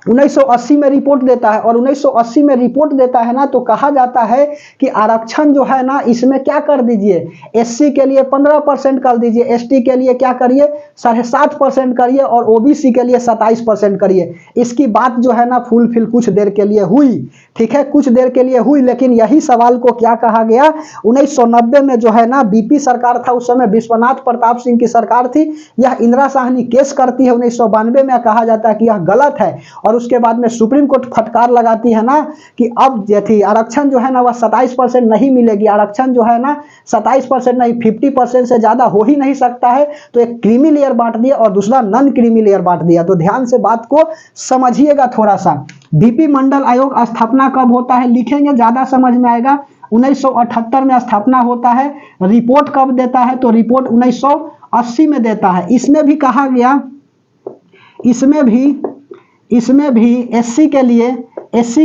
1980 में रिपोर्ट देता है, और 1980 में रिपोर्ट देता है ना, तो कहा जाता है कि आरक्षण जो है ना इसमें क्या कर दीजिए, SC के लिए 15% कर दीजिए, ST के लिए क्या करिए 7.5% करिए, और OBC के लिए 27% करिए। इसकी बात जो है ना फुलफिल कुछ देर के लिए हुई, ठीक है, कुछ देर के लिए हुई। लेकिन यही सवाल को क्या कहा गया, 1990 में जो है ना BP सरकार था, उस समय विश्वनाथ प्रताप सिंह की सरकार थी, यह इंदिरा साहनी केस करती है 1992 में, कहा जाता है कि यह गलत है। और उसके बाद में सुप्रीम कोर्ट फटकार लगाती है ना कि अब यदि आरक्षण जो है ना वह 27% नहीं मिलेगी, आरक्षण जो है ना 27% नहीं 50% से ज्यादा हो ही नहीं सकता है। तो एक क्रीमी लेयर बांट दिया और दूसरा नॉन क्रीमी लेयर बांट दिया। तो ध्यान से बात को समझिएगा थोड़ा सा। BP मंडल आयोग स्थापना कब होता है, लिखेंगे ज्यादा समझ में आएगा। 1978 में स्थापना होता है। रिपोर्ट कब देता है, तो रिपोर्ट 1980 में देता है। इसमें भी कहा गया, इसमें भी SC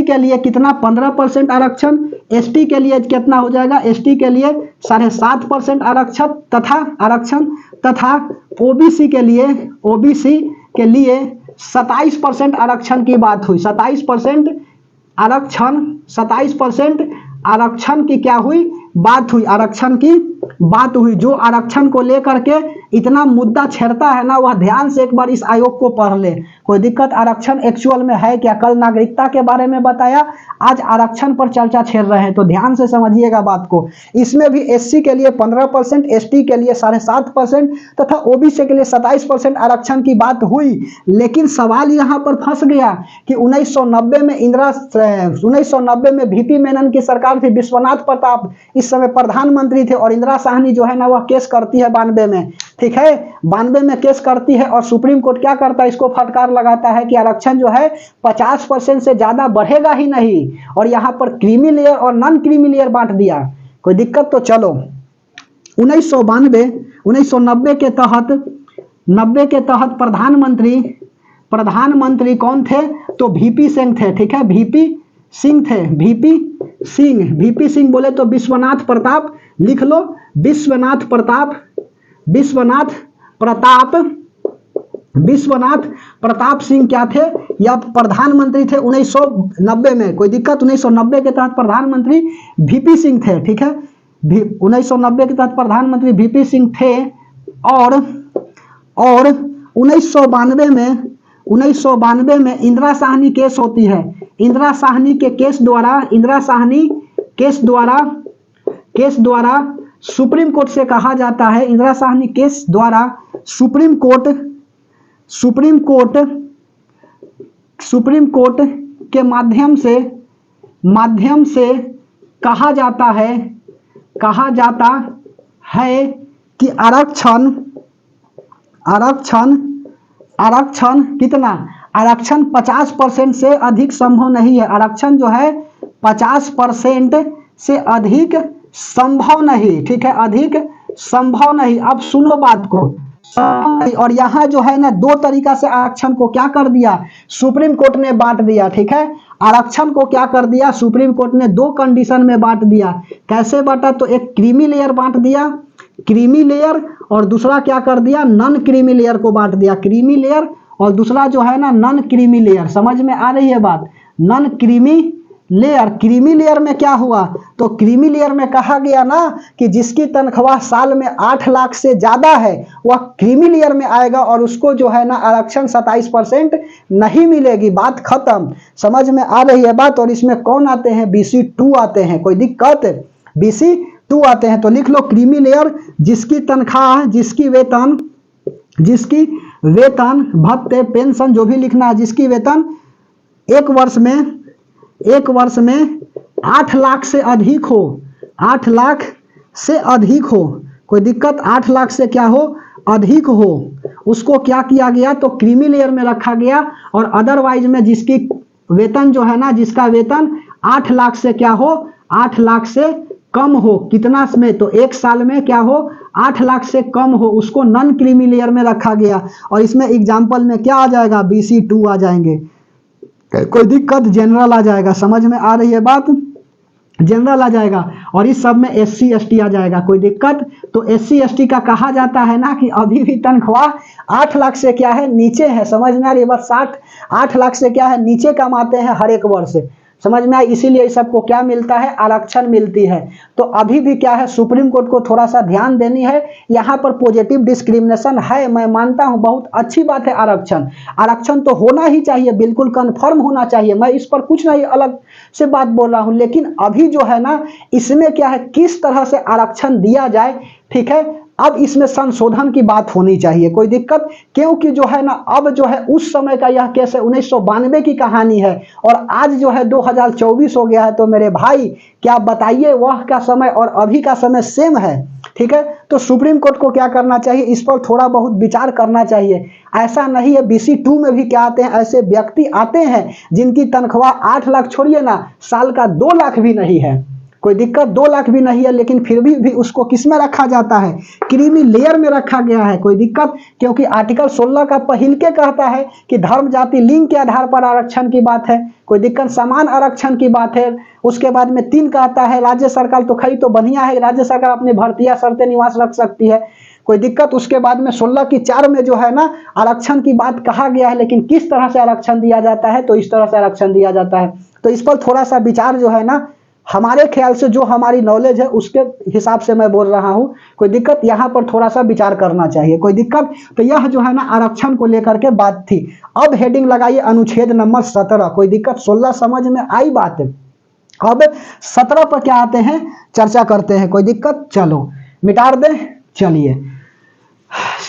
के लिए कितना 15% आरक्षण, ST के लिए कितना हो जाएगा, ST के लिए 7.5% आरक्षण तथा OBC के लिए 27% आरक्षण की बात हुई। 27% आरक्षण की क्या हुई, बात हुई, आरक्षण की बात हुई। जो आरक्षण को लेकर के इतना मुद्दा छेड़ता है ना, वह ध्यान से एक बार इस आयोग को पढ़ ले। कोई दिक्कत, आरक्षण एक्चुअल में है क्या, कल नागरिकता के बारे में बताया, आज आरक्षण पर चर्चा छेड़ रहे हैं, तो ध्यान से समझिएगा बात को। इसमें भी SC के लिए 15%, ST के लिए 7.5% तथा OBC के लिए 27% आरक्षण की बात हुई। लेकिन सवाल यहाँ पर फंस गया कि 1990 में VP मेनन की सरकार थी, विश्वनाथ प्रताप इस समय प्रधानमंत्री थे, और इंदिरा साहनी जो है ना वह केस करती है 92 में, ठीक है, 92 में केस करती है। और सुप्रीम कोर्ट क्या करता है, इसको फटकार लगाता है कि आरक्षण जो है 50% से ज्यादा बढ़ेगा ही नहीं, और यहाँ पर क्रीमी लेयर और नॉन क्रीमी लेयर बांट दिया। कोई दिक्कत, तो चलो 1990 के तहत प्रधानमंत्री कौन थे, तो VP सिंह थे, ठीक है, VP सिंह बोले तो विश्वनाथ प्रताप, लिख लो, विश्वनाथ प्रताप सिंह क्या थे, या प्रधानमंत्री थे 1990 में। कोई दिक्कत, 1990 के तहत प्रधानमंत्री VP सिंह थे, ठीक है, 1990 के तहत प्रधानमंत्री VP सिंह थे। और 1992 में इंदिरा साहनी केस होती है। इंदिरा साहनी के केस द्वारा सुप्रीम कोर्ट से कहा जाता है, इंदिरा साहनी केस द्वारा सुप्रीम कोर्ट के माध्यम से कहा जाता है कि आरक्षण कितना, आरक्षण 50% से अधिक संभव नहीं है। आरक्षण जो है 50% से अधिक संभव नहीं, ठीक है, अधिक संभव नहीं। अब सुनो बात को, और यहाँ जो है ना दो तरीका से आरक्षण को क्या कर दिया, सुप्रीम कोर्ट ने बांट दिया, ठीक है। आरक्षण को क्या कर दिया, सुप्रीम कोर्ट ने दो कंडीशन में बांट दिया। कैसे बांटा, तो एक क्रीमी लेयर बांट दिया, क्रीमी लेयर, और दूसरा क्या कर दिया, नॉन क्रीमी लेयर को बांट दिया। क्रीमी लेयर और दूसरा जो है ना नॉन क्रीमी लेयर, समझ में आ रही है बात। Non creamy layer, creamy layer में क्या हुआ, तो क्रीमी लेयर में कहा गया ना कि जिसकी तनख्वाह साल में 8 लाख से ज्यादा है वह क्रीमी लेयर में आएगा और उसको जो है ना आरक्षण 27% नहीं मिलेगी, बात खत्म। समझ में आ रही है बात। और इसमें कौन आते हैं, BC2 आते हैं, कोई दिक्कत, BC2 आते हैं। तो लिख लो क्रीमी लेयर, जिसकी तनख्वाह, जिसकी वेतन भत्ते पेंशन जो भी लिखना है, जिसकी वेतन एक वर्ष में 8 लाख से अधिक हो, 8 लाख से अधिक हो, कोई दिक्कत, 8 लाख से क्या हो, अधिक हो, उसको क्या किया गया, तो क्रीमी लेयर में रखा गया। और अदरवाइज में जिसकी वेतन जो है ना, जिसका वेतन 8 लाख से क्या हो, 8 लाख से कम हो, कितना में, तो एक साल में क्या हो, 8 लाख से कम हो, उसको नॉन क्रीमी लेयर में रखा गया। और इसमें एग्जाम्पल में क्या आ जाएगा, BC2 आ जाएंगे, कोई दिक्कत, जनरल आ जाएगा। समझ में आ रही है बात, जनरल आ जाएगा। और इस सब में SC ST आ जाएगा, कोई दिक्कत। तो SC ST का कहा जाता है ना कि अभी भी तनख्वाह 8 लाख से क्या है, नीचे है। समझ में आ रही है बात, 8 लाख से क्या है, नीचे कमाते हैं हर एक वर्ष, समझ में आया। इसीलिए इस सबको क्या मिलता है, आरक्षण मिलती है। तो अभी भी क्या है, सुप्रीम कोर्ट को थोड़ा सा ध्यान देनी है। यहाँ पर पॉजिटिव डिस्क्रिमिनेशन है, मैं मानता हूँ, बहुत अच्छी बात है। आरक्षण तो होना ही चाहिए, बिल्कुल कंफर्म होना चाहिए, मैं इस पर कुछ नहीं अलग से बात बोल रहा हूँ। लेकिन अभी जो है ना, इसमें क्या है, किस तरह से आरक्षण दिया जाए, ठीक है, अब इसमें संशोधन की बात होनी चाहिए, कोई दिक्कत। क्योंकि जो है ना, अब जो है उस समय का यह केस है, 1992 की कहानी है, और आज जो है 2024 हो गया है। तो मेरे भाई क्या बताइए, वह का समय और अभी का समय सेम है, ठीक है। तो सुप्रीम कोर्ट को क्या करना चाहिए, इस पर थोड़ा बहुत विचार करना चाहिए। ऐसा नहीं है, BC2 में भी क्या आते हैं, ऐसे व्यक्ति आते हैं जिनकी तनख्वाह 8 लाख छोड़िए ना, साल का 2 लाख भी नहीं है, कोई दिक्कत, 2 लाख भी नहीं है, लेकिन फिर भी उसको किस में रखा जाता है, क्रीमी लेयर में रखा गया है, कोई दिक्कत। क्योंकि आर्टिकल 16 का पहिल के कहता है कि धर्म जाति लिंग के आधार पर आरक्षण की बात है, कोई दिक्कत, समान आरक्षण की बात है। उसके बाद में 3 कहता है राज्य सरकार, तो खरी तो बढ़िया है, राज्य सरकार अपनी भर्तियां शर्तें निवास रख सकती है, कोई दिक्कत। उसके बाद में 16 की 4 में जो है ना आरक्षण की बात कहा गया है, लेकिन किस तरह से आरक्षण दिया जाता है, तो इस तरह से आरक्षण दिया जाता है। तो इस पर थोड़ा सा विचार जो है ना, हमारे ख्याल से जो हमारी नॉलेज है उसके हिसाब से मैं बोल रहा हूं, कोई दिक्कत, यहाँ पर थोड़ा सा विचार करना चाहिए, कोई दिक्कत। तो यह जो है ना आरक्षण को लेकर के बात थी। अब हेडिंग लगाइए अनुच्छेद नंबर 17, कोई दिक्कत, 16 समझ में आई बात है। अब 17 पर क्या आते हैं, चर्चा करते हैं, कोई दिक्कत। चलो मिटा दे, चलिए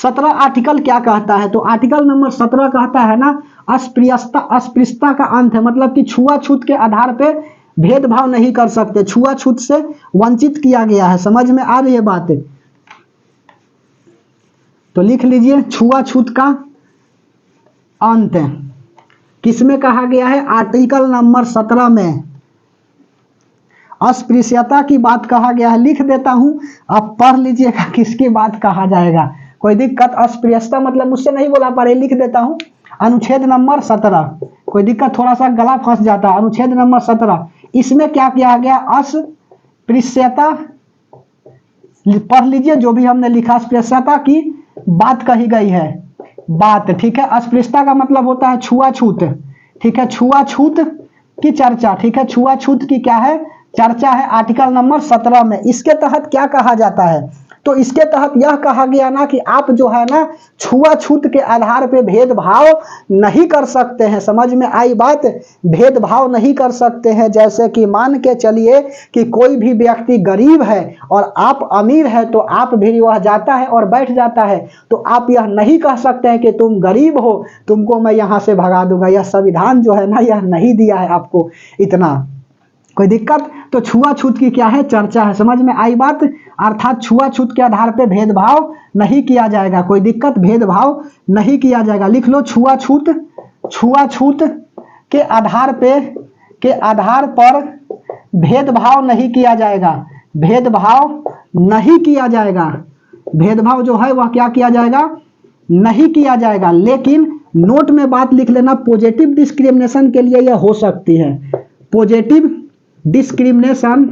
17 आर्टिकल क्या कहता है, तो आर्टिकल नंबर 17 कहता है ना, अस्पृश्यता का अंत है, मतलब कि छुआछूत के आधार पे भेदभाव नहीं कर सकते, छुआछूत से वंचित किया गया है। समझ में आ रही है बात, तो लिख लीजिए, छुआछूत का अंत किसमें कहा गया है, आर्टिकल नंबर 17 में अस्पृश्यता की बात कहा गया है। लिख देता हूं, आप पढ़ लीजिएगा किसकी बात कहा जाएगा, कोई दिक्कत। अस्पृश्यता मतलब मुझसे नहीं बोला पा रहे, लिख देता हूं, अनुच्छेद नंबर 17, कोई दिक्कत, थोड़ा सा गला फंस जाता है। अनुच्छेद नंबर 17, इसमें क्या किया गया, अस्पृश्यता, पढ़ लीजिए जो भी हमने लिखा, अस्पृश्यता की बात कही गई है, बात, ठीक है। अस्पृश्यता का मतलब होता है छुआछूत, ठीक है, छुआछूत की चर्चा, ठीक है, छुआछूत की क्या है, चर्चा है आर्टिकल नंबर 17 में। इसके तहत क्या कहा जाता है, तो इसके तहत यह कहा गया ना कि आप जो है ना छुआछूत के आधार पे भेदभाव नहीं कर सकते हैं। समझ में आई बात? भेदभाव नहीं कर सकते हैं। जैसे कि मान के चलिए कि कोई भी व्यक्ति गरीब है और आप अमीर है, तो आप भी वह जाता है और बैठ जाता है, तो आप यह नहीं कह सकते हैं कि तुम गरीब हो, तुमको मैं यहां से भगा दूंगा। यह संविधान जो है ना यह नहीं दिया है आपको इतना। कोई दिक्कत? तो छुआछूत की क्या है? चर्चा है। समझ में आई बात? अर्थात छुआछूत के आधार पे भेदभाव नहीं किया जाएगा। कोई दिक्कत? भेदभाव नहीं किया जाएगा। लिख लो छुआछूत, छुआछूत के आधार पर भेदभाव नहीं किया जाएगा। भेदभाव नहीं किया जाएगा। भेदभाव जो है वह क्या किया जाएगा? नहीं किया जाएगा। लेकिन नोट में बात लिख लेना, पॉजिटिव डिस्क्रिमिनेशन के लिए यह हो सकती है। पॉजिटिव डिस्क्रिमिनेशन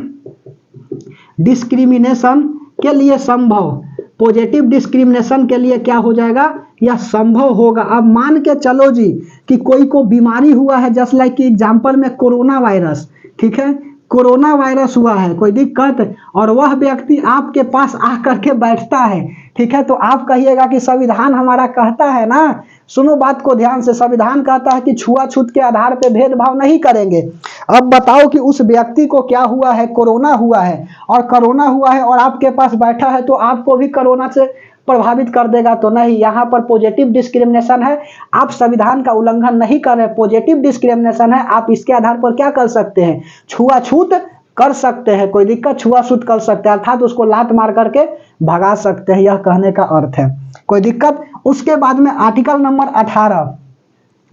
के लिए संभव, पॉजिटिव डिस्क्रिमिनेशन के लिए क्या हो जाएगा? यह संभव होगा। अब मान के चलो जी कि कोई को बीमारी हुआ है, जस्ट लाइक कि एग्जाम्पल में कोरोना वायरस, ठीक है, कोरोना वायरस हुआ है, कोई दिक्कत, और वह व्यक्ति आपके पास आकर के बैठता है, ठीक है, तो आप कहिएगा कि संविधान हमारा कहता है ना, सुनो बात को ध्यान से, संविधान कहता है कि छुआछूत के आधार पे भेदभाव नहीं करेंगे। अब बताओ कि उस व्यक्ति को क्या हुआ है? कोरोना हुआ है, और कोरोना हुआ है और आपके पास बैठा है, तो आपको भी कोरोना से प्रभावित कर देगा? तो नहीं, यहाँ पर पॉजिटिव डिस्क्रिमिनेशन है, आप संविधान का उल्लंघन नहीं कर रहे। पॉजिटिव डिस्क्रिमिनेशन है, आप इसके आधार पर क्या कर सकते हैं? छुआछूत कर सकते हैं। कोई दिक्कत? छुआछूत कर सकते हैं, अर्थात उसको लात मार करके भगा सकते हैं, यह कहने का अर्थ है। कोई दिक्कत? उसके बाद में आर्टिकल नंबर 18,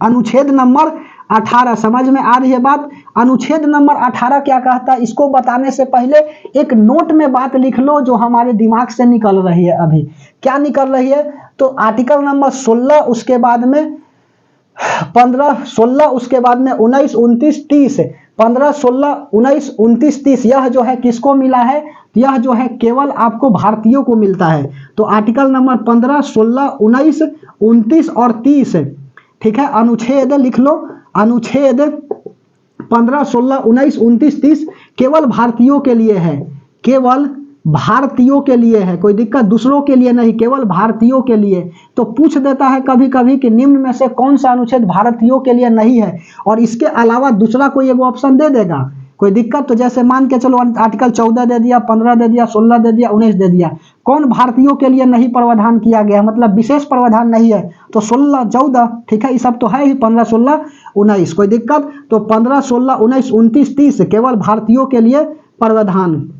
अनुच्छेद नंबर 18, समझ में आ रही है बात? अनुच्छेद नंबर 18 क्या कहता है? इसको बताने से पहले एक नोट में बात लिख लो जो हमारे दिमाग से निकल रही है अभी। क्या निकल रही है? तो आर्टिकल नंबर 16, उसके बाद में 15, 16, उसके बाद में 19, 29, 30, 15, 16, 19, 29, 30, यह जो है किसको मिला है? यह जो है केवल आपको भारतीयों को मिलता है। तो आर्टिकल नंबर 15, 16, 19, 29 और 30, ठीक है, अनुच्छेद लिख लो, अनुच्छेद 15, 16, 19, 29, 30 केवल भारतीयों के लिए है, केवल भारतीयों के लिए है। कोई दिक्कत? दूसरों के लिए नहीं, केवल भारतीयों के लिए। तो पूछ देता है कभी कभी कि निम्न में से कौन सा अनुच्छेद भारतीयों के लिए नहीं है, और इसके अलावा दूसरा कोई एक ऑप्शन दे देगा। कोई दिक्कत? तो जैसे मान के चलो आर्टिकल 14 दे दिया, 15 दे दिया, 16 दे दिया, 19 दे दिया, कौन भारतीयों के लिए नहीं प्रावधान किया गया, मतलब विशेष प्रावधान नहीं है, तो 16, 14, ठीक है, ये सब तो है ही, 15, 16, 19। कोई दिक्कत? तो 15, 16, 19, 29, 30 केवल भारतीयों के लिए प्रावधान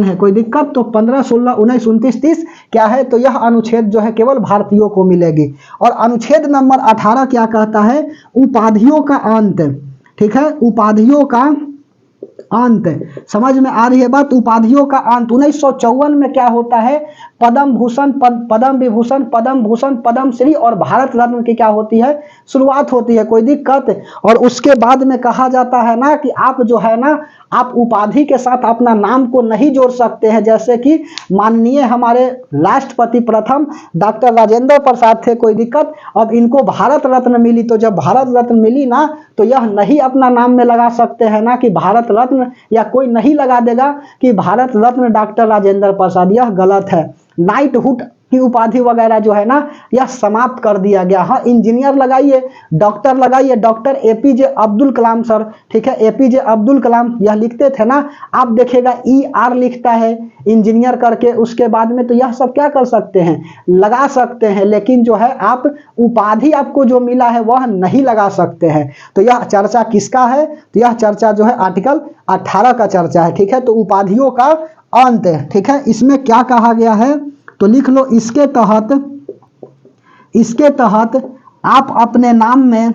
है। कोई दिक्कत? तो 15, 16, 19, 29, 30 क्या है? तो यह अनुच्छेद जो है केवल भारतीयों को मिलेगी। और अनुच्छेद नंबर 18 क्या कहता है? उपाधियों का अंत, ठीक है, उपाधियों का अंत। समझ में आ रही है बात? उपाधियों का अंत। 1954 में क्या होता है? पद्म भूषण, पद्म विभूषण, पद्म भूषण, पद्म श्री और भारत रत्न की क्या होती है? शुरुआत होती है। कोई दिक्कत? और उसके बाद में कहा जाता है ना कि आप जो है ना, आप उपाधि के साथ अपना नाम को नहीं जोड़ सकते हैं। जैसे कि माननीय हमारे राष्ट्रपति प्रथम डॉक्टर राजेंद्र प्रसाद थे, कोई दिक्कत? अब इनको भारत रत्न मिली, तो जब भारत रत्न मिली ना, तो यह नहीं अपना नाम में लगा सकते हैं ना कि भारत रत्न, या कोई नहीं लगा देगा कि भारत रत्न डॉक्टर राजेंद्र प्रसाद, यह गलत है। नाइटहुड की उपाधि वगैरह जो है ना, यह समाप्त कर दिया गया। हाँ, इंजीनियर लगाइए, डॉक्टर लगाइए, doctor APJ Abdul Kalam sir, ठीक है, एपीजे अब्दुल कलाम यह लिखते थे ना, आप देखेगा ER लिखता है इंजीनियर करके, उसके बाद में, तो यह सब क्या कर सकते हैं? लगा सकते हैं। लेकिन जो है आप उपाधि आपको जो मिला है वह नहीं लगा सकते हैं। तो यह चर्चा किसका है? तो यह चर्चा जो है आर्टिकल 18 का चर्चा है, ठीक है। तो उपाधियों का अंत, ठीक है, इसमें क्या कहा गया है? तो लिख लो, इसके तहत आप अपने नाम में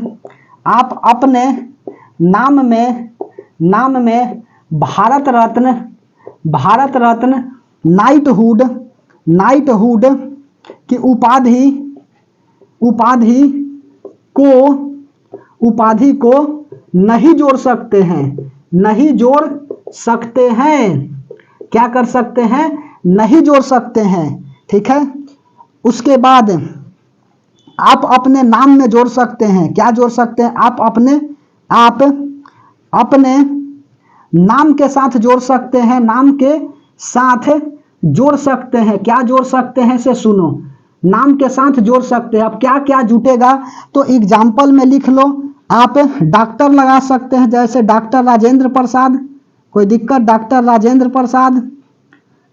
भारत रत्न नाइटहुड की उपाधि को नहीं जोड़ सकते हैं, क्या कर सकते हैं? नहीं जोड़ सकते हैं, ठीक है। उसके बाद आप अपने नाम में जोड़ सकते हैं, क्या जोड़ सकते हैं? आप अपने नाम के साथ जोड़ सकते हैं, नाम के साथ जोड़ सकते हैं। क्या जोड़ सकते हैं से सुनो, नाम के साथ जोड़ सकते हैं। अब क्या क्या जुटेगा, तो एग्जाम्पल में लिख लो। आप डॉक्टर लगा सकते हैं, जैसे डॉक्टर राजेंद्र प्रसाद, कोई दिक्कत, डॉक्टर राजेंद्र प्रसाद,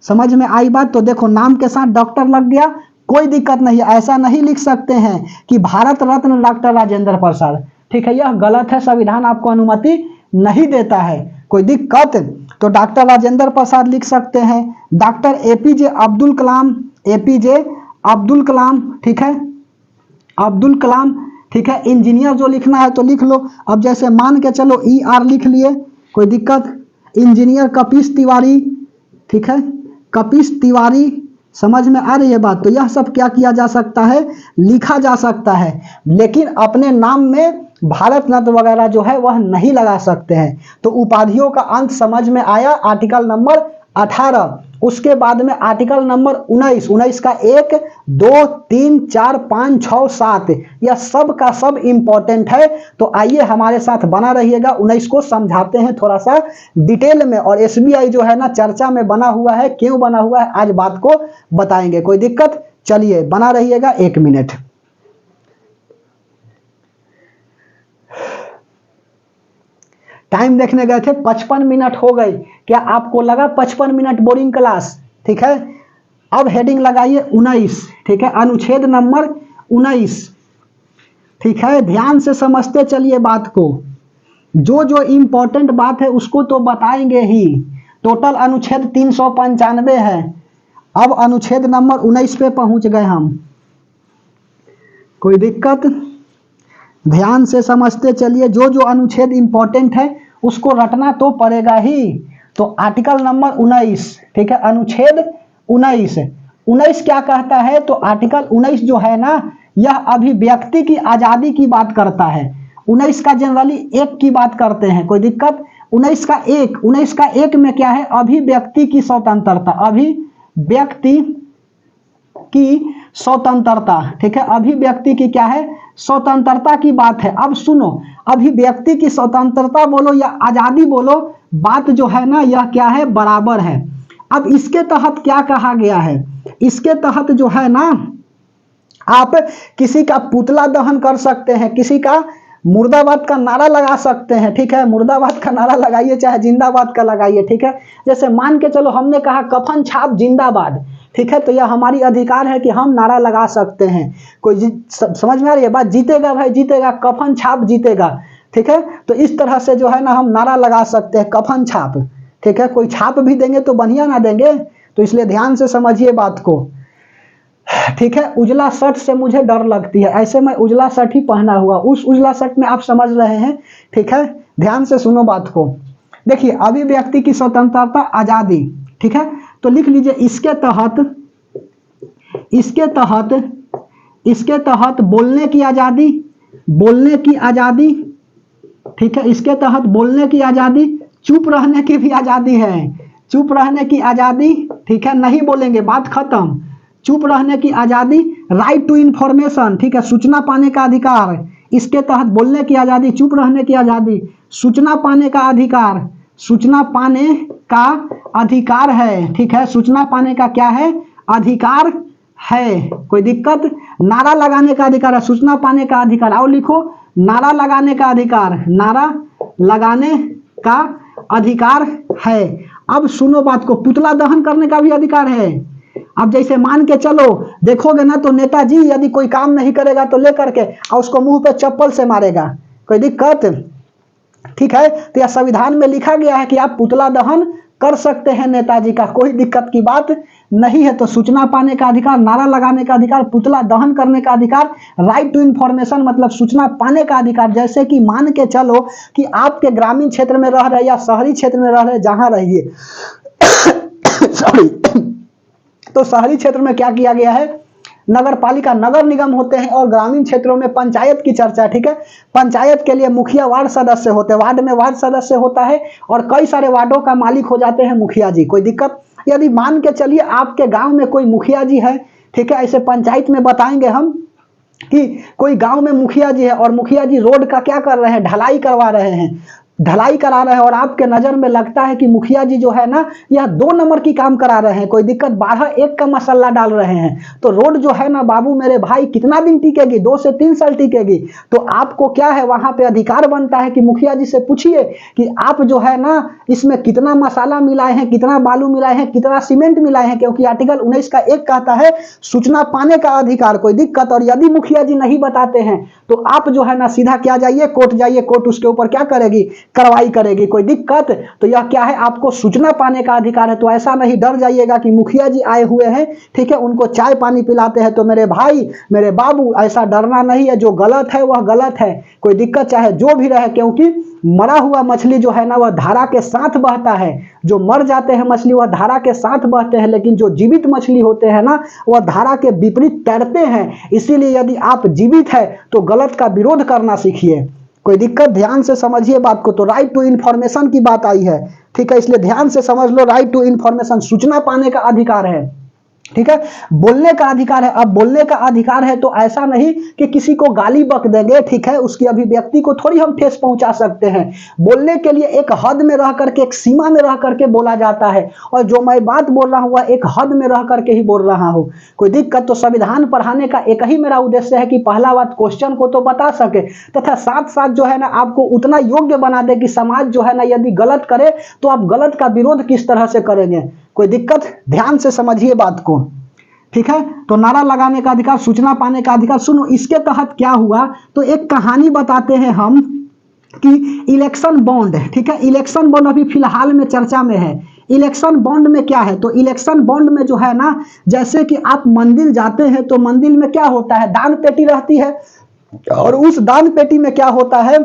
समझ में आई बात। तो देखो नाम के साथ डॉक्टर लग गया, कोई दिक्कत नहीं है। ऐसा नहीं लिख सकते हैं कि भारत रत्न डॉक्टर राजेंद्र प्रसाद, ठीक है, यह गलत है, संविधान आपको अनुमति नहीं देता है, कोई दिक्कत। तो डॉक्टर राजेंद्र प्रसाद लिख सकते हैं। Doctor APJ Abdul Kalam, APJ Abdul Kalam, ठीक है, अब्दुल कलाम, ठीक है। इंजीनियर जो लिखना है तो लिख लो। अब जैसे मान के चलो ER लिख लिए, कोई दिक्कत। इंजीनियर कपीश तिवारी, ठीक है, कपीश तिवारी, समझ में आ रही है बात। तो यह सब क्या किया जा सकता है, लिखा जा सकता है, लेकिन अपने नाम में भारत रत्न वगैरह जो है वह नहीं लगा सकते हैं। तो उपाधियों का अंत समझ में आया, आर्टिकल नंबर 18। उसके बाद में आर्टिकल नंबर 19, 19 का 1 2 3 4 5 6 7, यह सब का सब इंपॉर्टेंट है। तो आइए हमारे साथ बना रहिएगा, 19 को समझाते हैं थोड़ा सा डिटेल में। और SBI जो है ना चर्चा में बना हुआ है, क्यों बना हुआ है आज बात को बताएंगे, कोई दिक्कत। चलिए बना रहिएगा 1 मिनट। टाइम देखने गए थे, 55 मिनट हो गई। क्या आपको लगा 55 मिनट बोरिंग क्लास, ठीक है। अब हेडिंग लगाइए 19, ठीक है, अनुच्छेद नंबर 19, ठीक है। ध्यान से समझते चलिए बात को, जो जो इंपॉर्टेंट बात है उसको तो बताएंगे ही। टोटल अनुच्छेद 395 है। अब अनुच्छेद नंबर 19 पे पहुंच गए हम, कोई दिक्कत। ध्यान से समझते चलिए, जो जो अनुच्छेद इंपॉर्टेंट है उसको रटना तो पड़ेगा ही। तो आर्टिकल नंबर 19, ठीक है, अनुच्छेद 19, 19 क्या कहता है, तो आर्टिकल 19 जो है ना, यह अभिव्यक्ति की आजादी की बात करता है। 19 का जनरली 1 की बात करते हैं, कोई दिक्कत। 19 का 1, 19 का 1 में क्या है, अभिव्यक्ति की स्वतंत्रता, अभिव्यक्ति की स्वतंत्रता, ठीक है, अभिव्यक्ति की क्या है, स्वतंत्रता की बात है। अब सुनो, अभिव्यक्ति की स्वतंत्रता बोलो या आजादी बोलो, बात जो है ना यह क्या है, बराबर है। अब इसके तहत क्या कहा गया है, इसके तहत जो है ना, आप किसी का पुतला दहन कर सकते हैं, किसी का मुर्दाबाद का नारा लगा सकते हैं, ठीक है। मुर्दाबाद का नारा लगाइए चाहे जिंदाबाद का लगाइए, ठीक है। जैसे मान के चलो हमने कहा कफन छाप जिंदाबाद, ठीक है, तो यह हमारी अधिकार है कि हम नारा लगा सकते हैं। कोई समझ में आ रही है बात, जीतेगा भाई जीतेगा, कफन छाप जीतेगा, ठीक है। तो इस तरह से जो है ना हम नारा लगा सकते हैं, कफन छाप, ठीक है। कोई छाप भी देंगे तो बढ़िया ना देंगे, तो इसलिए ध्यान से समझिए बात को, ठीक है। उजला शर्ट से मुझे डर लगती है, ऐसे मैं उजला शर्ट ही पहना हुआ, उस उजला शर्ट में आप समझ रहे हैं, ठीक है। ध्यान से सुनो बात को। देखिए अभिव्यक्ति की स्वतंत्रता आजादी, ठीक है, तो लिख लीजिए इसके तहत, इसके तहत, इसके तहत बोलने की आजादी, बोलने की आजादी, ठीक है। इसके तहत बोलने की आजादी, चुप रहने की भी आजादी है, चुप रहने की आजादी, ठीक है, नहीं बोलेंगे बात खत्म। चुप रहने की आजादी, राइट टू इंफॉर्मेशन, ठीक है, सूचना पाने का अधिकार, इसके तहत बोलने की आजादी, चुप रहने की आजादी, सूचना पाने का अधिकार, सूचना पाने का अधिकार है, ठीक है, सूचना पाने का क्या है, अधिकार है, कोई दिक्कत। नारा लगाने का अधिकार है, सूचना पाने का अधिकार, और लिखो नारा लगाने का अधिकार, नारा लगाने का अधिकार है। अब सुनो बात को, पुतला दहन करने का भी अधिकार है। अब जैसे मान के चलो देखोगे ना, तो नेताजी यदि कोई काम नहीं करेगा तो लेकर के और उसको मुंह पे चप्पल से मारेगा, कोई दिक्कत, ठीक है। तो यह संविधान में लिखा गया है कि आप पुतला दहन कर सकते हैं नेताजी का, कोई दिक्कत की बात नहीं है। तो सूचना पाने का अधिकार, नारा लगाने का अधिकार, पुतला दहन करने का अधिकार, राइट टू इंफॉर्मेशन मतलब सूचना पाने का अधिकार। जैसे कि मान के चलो कि आपके ग्रामीण क्षेत्र में रह रहे या शहरी क्षेत्र में रह रहे, जहां रहिए सॉरी, तो शहरी क्षेत्र में क्या किया गया है, नगर पालिका, नगर निगम होते हैं, और ग्रामीण क्षेत्रों में पंचायत की चर्चा, ठीक है। पंचायत के लिए मुखिया वार्ड सदस्य होते हैं, वार्ड में वार्ड सदस्य होता है, और कई सारे वार्डों का मालिक हो जाते हैं मुखिया जी, कोई दिक्कत। यदि मान के चलिए आपके गांव में कोई मुखिया जी है, ठीक है, ऐसे पंचायत में बताएंगे हम कि कोई गांव में मुखिया जी है और मुखिया जी रोड का क्या कर रहे हैं, ढलाई करवा रहे हैं, ढलाई करा रहे हैं और आपके नजर में लगता है कि मुखिया जी जो है ना यह 2 नंबर की काम करा रहे हैं, कोई दिक्कत 12-1 का मसाला डाल रहे हैं, तो रोड जो है ना बाबू मेरे भाई कितना दिन टिकेगी, 2 से 3 साल टिकेगी। तो आपको क्या है वहां पे अधिकार बनता है कि मुखिया जी से पूछिए कि आप जो है ना इसमें कितना मसाला मिलाए हैं, कितना बालू मिलाए हैं, कितना सीमेंट मिलाए हैं, क्योंकि आर्टिकल 19 का 1 कहता है सूचना पाने का अधिकार, कोई दिक्कत। और यदि मुखिया जी नहीं बताते हैं तो आप जो है ना सीधा क्या जाइए, कोर्ट जाइए, कोर्ट उसके ऊपर क्या करेगी, कार्रवाई करेगी, कोई दिक्कत। तो यह क्या है, आपको सूचना पाने का अधिकार है। तो ऐसा नहीं डर जाइएगा कि मुखिया जी आए हुए हैं, ठीक है, उनको चाय पानी पिलाते हैं, तो मेरे भाई मेरे बाबू ऐसा डरना नहीं है। जो गलत है वह गलत है, कोई दिक्कत चाहे जो भी रहे, क्योंकि मरा हुआ मछली जो है ना वह धारा के साथ बहता है। जो मर जाते हैं मछली वह धारा के साथ बहते हैं, लेकिन जो जीवित मछली होते हैं ना वह धारा के विपरीत तैरते हैं। इसीलिए यदि आप जीवित है तो गलत का विरोध करना सीखिए, कोई दिक्कत। ध्यान से समझिए बात को। तो राइट टू इन्फॉर्मेशन की बात आई है, ठीक है, इसलिए ध्यान से समझ लो। राइट टू इन्फॉर्मेशन सूचना पाने का अधिकार है, ठीक है, बोलने का अधिकार है। अब बोलने का अधिकार है तो ऐसा नहीं कि किसी को गाली बक देंगे, ठीक है, उसकी अभिव्यक्ति को थोड़ी हम ठेस पहुंचा सकते हैं। बोलने के लिए एक हद में रह करके, एक सीमा में रह करके बोला जाता है, और जो मैं बात बोल रहा हूँ एक हद में रह करके ही बोल रहा हूँ, कोई दिक्कत। तो संविधान पढ़ाने का एक ही मेरा उद्देश्य है कि पहला बात क्वेश्चन को तो बता सके, तथा साथ साथ जो है ना आपको उतना योग्य बना दे कि समाज जो है ना यदि गलत करे तो आप गलत का विरोध किस तरह से करेंगे, कोई दिक्कत। ध्यान से समझिए बात को, ठीक है। तो नारा लगाने का अधिकार, सूचना पाने का अधिकार। सुनो इसके तहत क्या हुआ, तो एक कहानी बताते हैं हम कि इलेक्शन बॉन्ड, ठीक है, इलेक्शन बॉन्ड अभी फिलहाल में चर्चा में है। इलेक्शन बॉन्ड में क्या है, तो इलेक्शन बॉन्ड में जो है ना, जैसे कि आप मंदिर जाते हैं तो मंदिर में क्या होता है, दान पेटी रहती है, और उस दान पेटी में क्या होता है,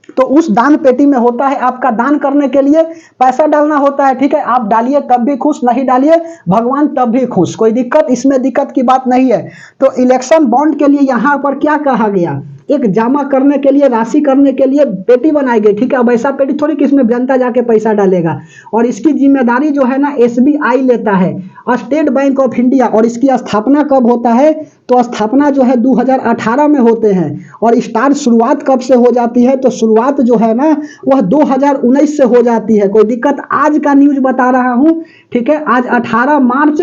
तो उस दान पेटी में होता है आपका दान करने के लिए पैसा डालना होता है, ठीक है। आप डालिए तब भी खुश, नहीं डालिए भगवान तब भी खुश, कोई दिक्कत, इसमें दिक्कत की बात नहीं है। तो इलेक्शन बॉन्ड के लिए यहां पर क्या कहा गया, एक जमा करने के लिए, राशि करने के लिए पेटी बनाई गई, ठीक है। अब ऐसा पेटी थोड़ी कि इसमें जनता जाके पैसा डालेगा, और इसकी जिम्मेदारी जो है ना SBI लेता है, स्टेट बैंक ऑफ इंडिया। और इसकी स्थापना कब होता है, तो स्थापना जो है 2018 में होते हैं, और स्टार्ट शुरुआत कब से हो जाती है, तो शुरुआत जो है ना वह 2019 से हो जाती है, कोई दिक्कत। आज का न्यूज बता रहा हूं, ठीक है, आज 18 मार्च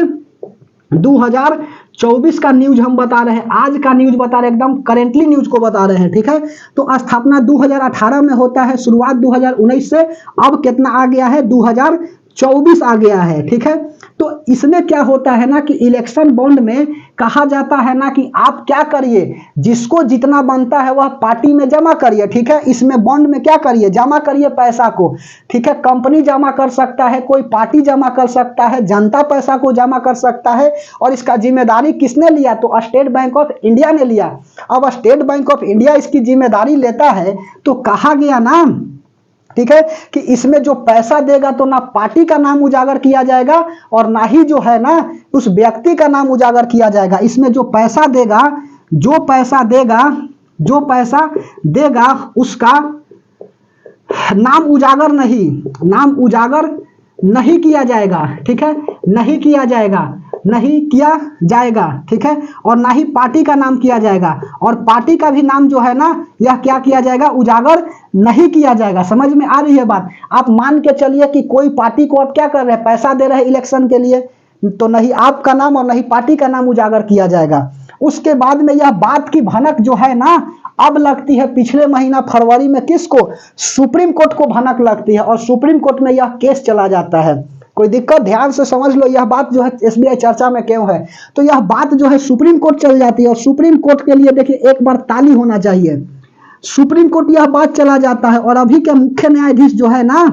2024 का न्यूज हम बता रहे हैं, आज का न्यूज बता रहे हैं, एकदम करेंटली न्यूज को बता रहे हैं, ठीक है। तो स्थापना 2018 में होता है, शुरुआत 2019 से, अब कितना आ गया है, 2024 आ गया है, ठीक है। तो इसमें क्या होता है ना कि इलेक्शन बॉन्ड में कहा जाता है ना कि आप क्या करिए, जिसको जितना बनता है वह पार्टी में जमा करिए, ठीक है। इसमें बॉन्ड में क्या करिए, जमा करिए पैसा को, ठीक है। कंपनी जमा कर सकता है, कोई पार्टी जमा कर सकता है, जनता पैसा को जमा कर सकता है। और इसका जिम्मेदारी किसने लिया, तो स्टेट बैंक ऑफ इंडिया ने लिया। अब स्टेट बैंक ऑफ इंडिया इसकी जिम्मेदारी लेता है, तो कहा गया ना, ठीक है, कि इसमें जो पैसा देगा तो ना पार्टी का नाम उजागर किया जाएगा और ना ही जो है ना उस व्यक्ति का नाम उजागर किया जाएगा। इसमें जो पैसा देगा, जो पैसा देगा उसका नाम उजागर नहीं किया जाएगा, ठीक है, नहीं किया जाएगा, ठीक है। और ना ही पार्टी का नाम किया जाएगा, और पार्टी का भी नाम जो है ना यह क्या किया जाएगा, उजागर नहीं किया जाएगा। समझ में आ रही है बात। आप मान के चलिए कि कोई पार्टी को आप क्या कर रहे हैं, पैसा दे रहे हैं इलेक्शन के लिए, तो नहीं आपका नाम और नहीं पार्टी का नाम उजागर किया जाएगा। उसके बाद में यह बात की भनक जो है ना अब लगती है, पिछले महीना फरवरी में किसको, सुप्रीम कोर्ट को भनक लगती है, और सुप्रीम कोर्ट में यह केस चला जाता है, कोई दिक्कत। ध्यान से समझ लो यह बात जो है SBI चर्चा में क्यों है, तो यह बात जो है सुप्रीम कोर्ट चल जाती है, और सुप्रीम कोर्ट के लिए देखिए एक बार ताली होना चाहिए। सुप्रीम कोर्ट यह बात चला जाता है, और अभी के मुख्य न्यायाधीश जो है ना,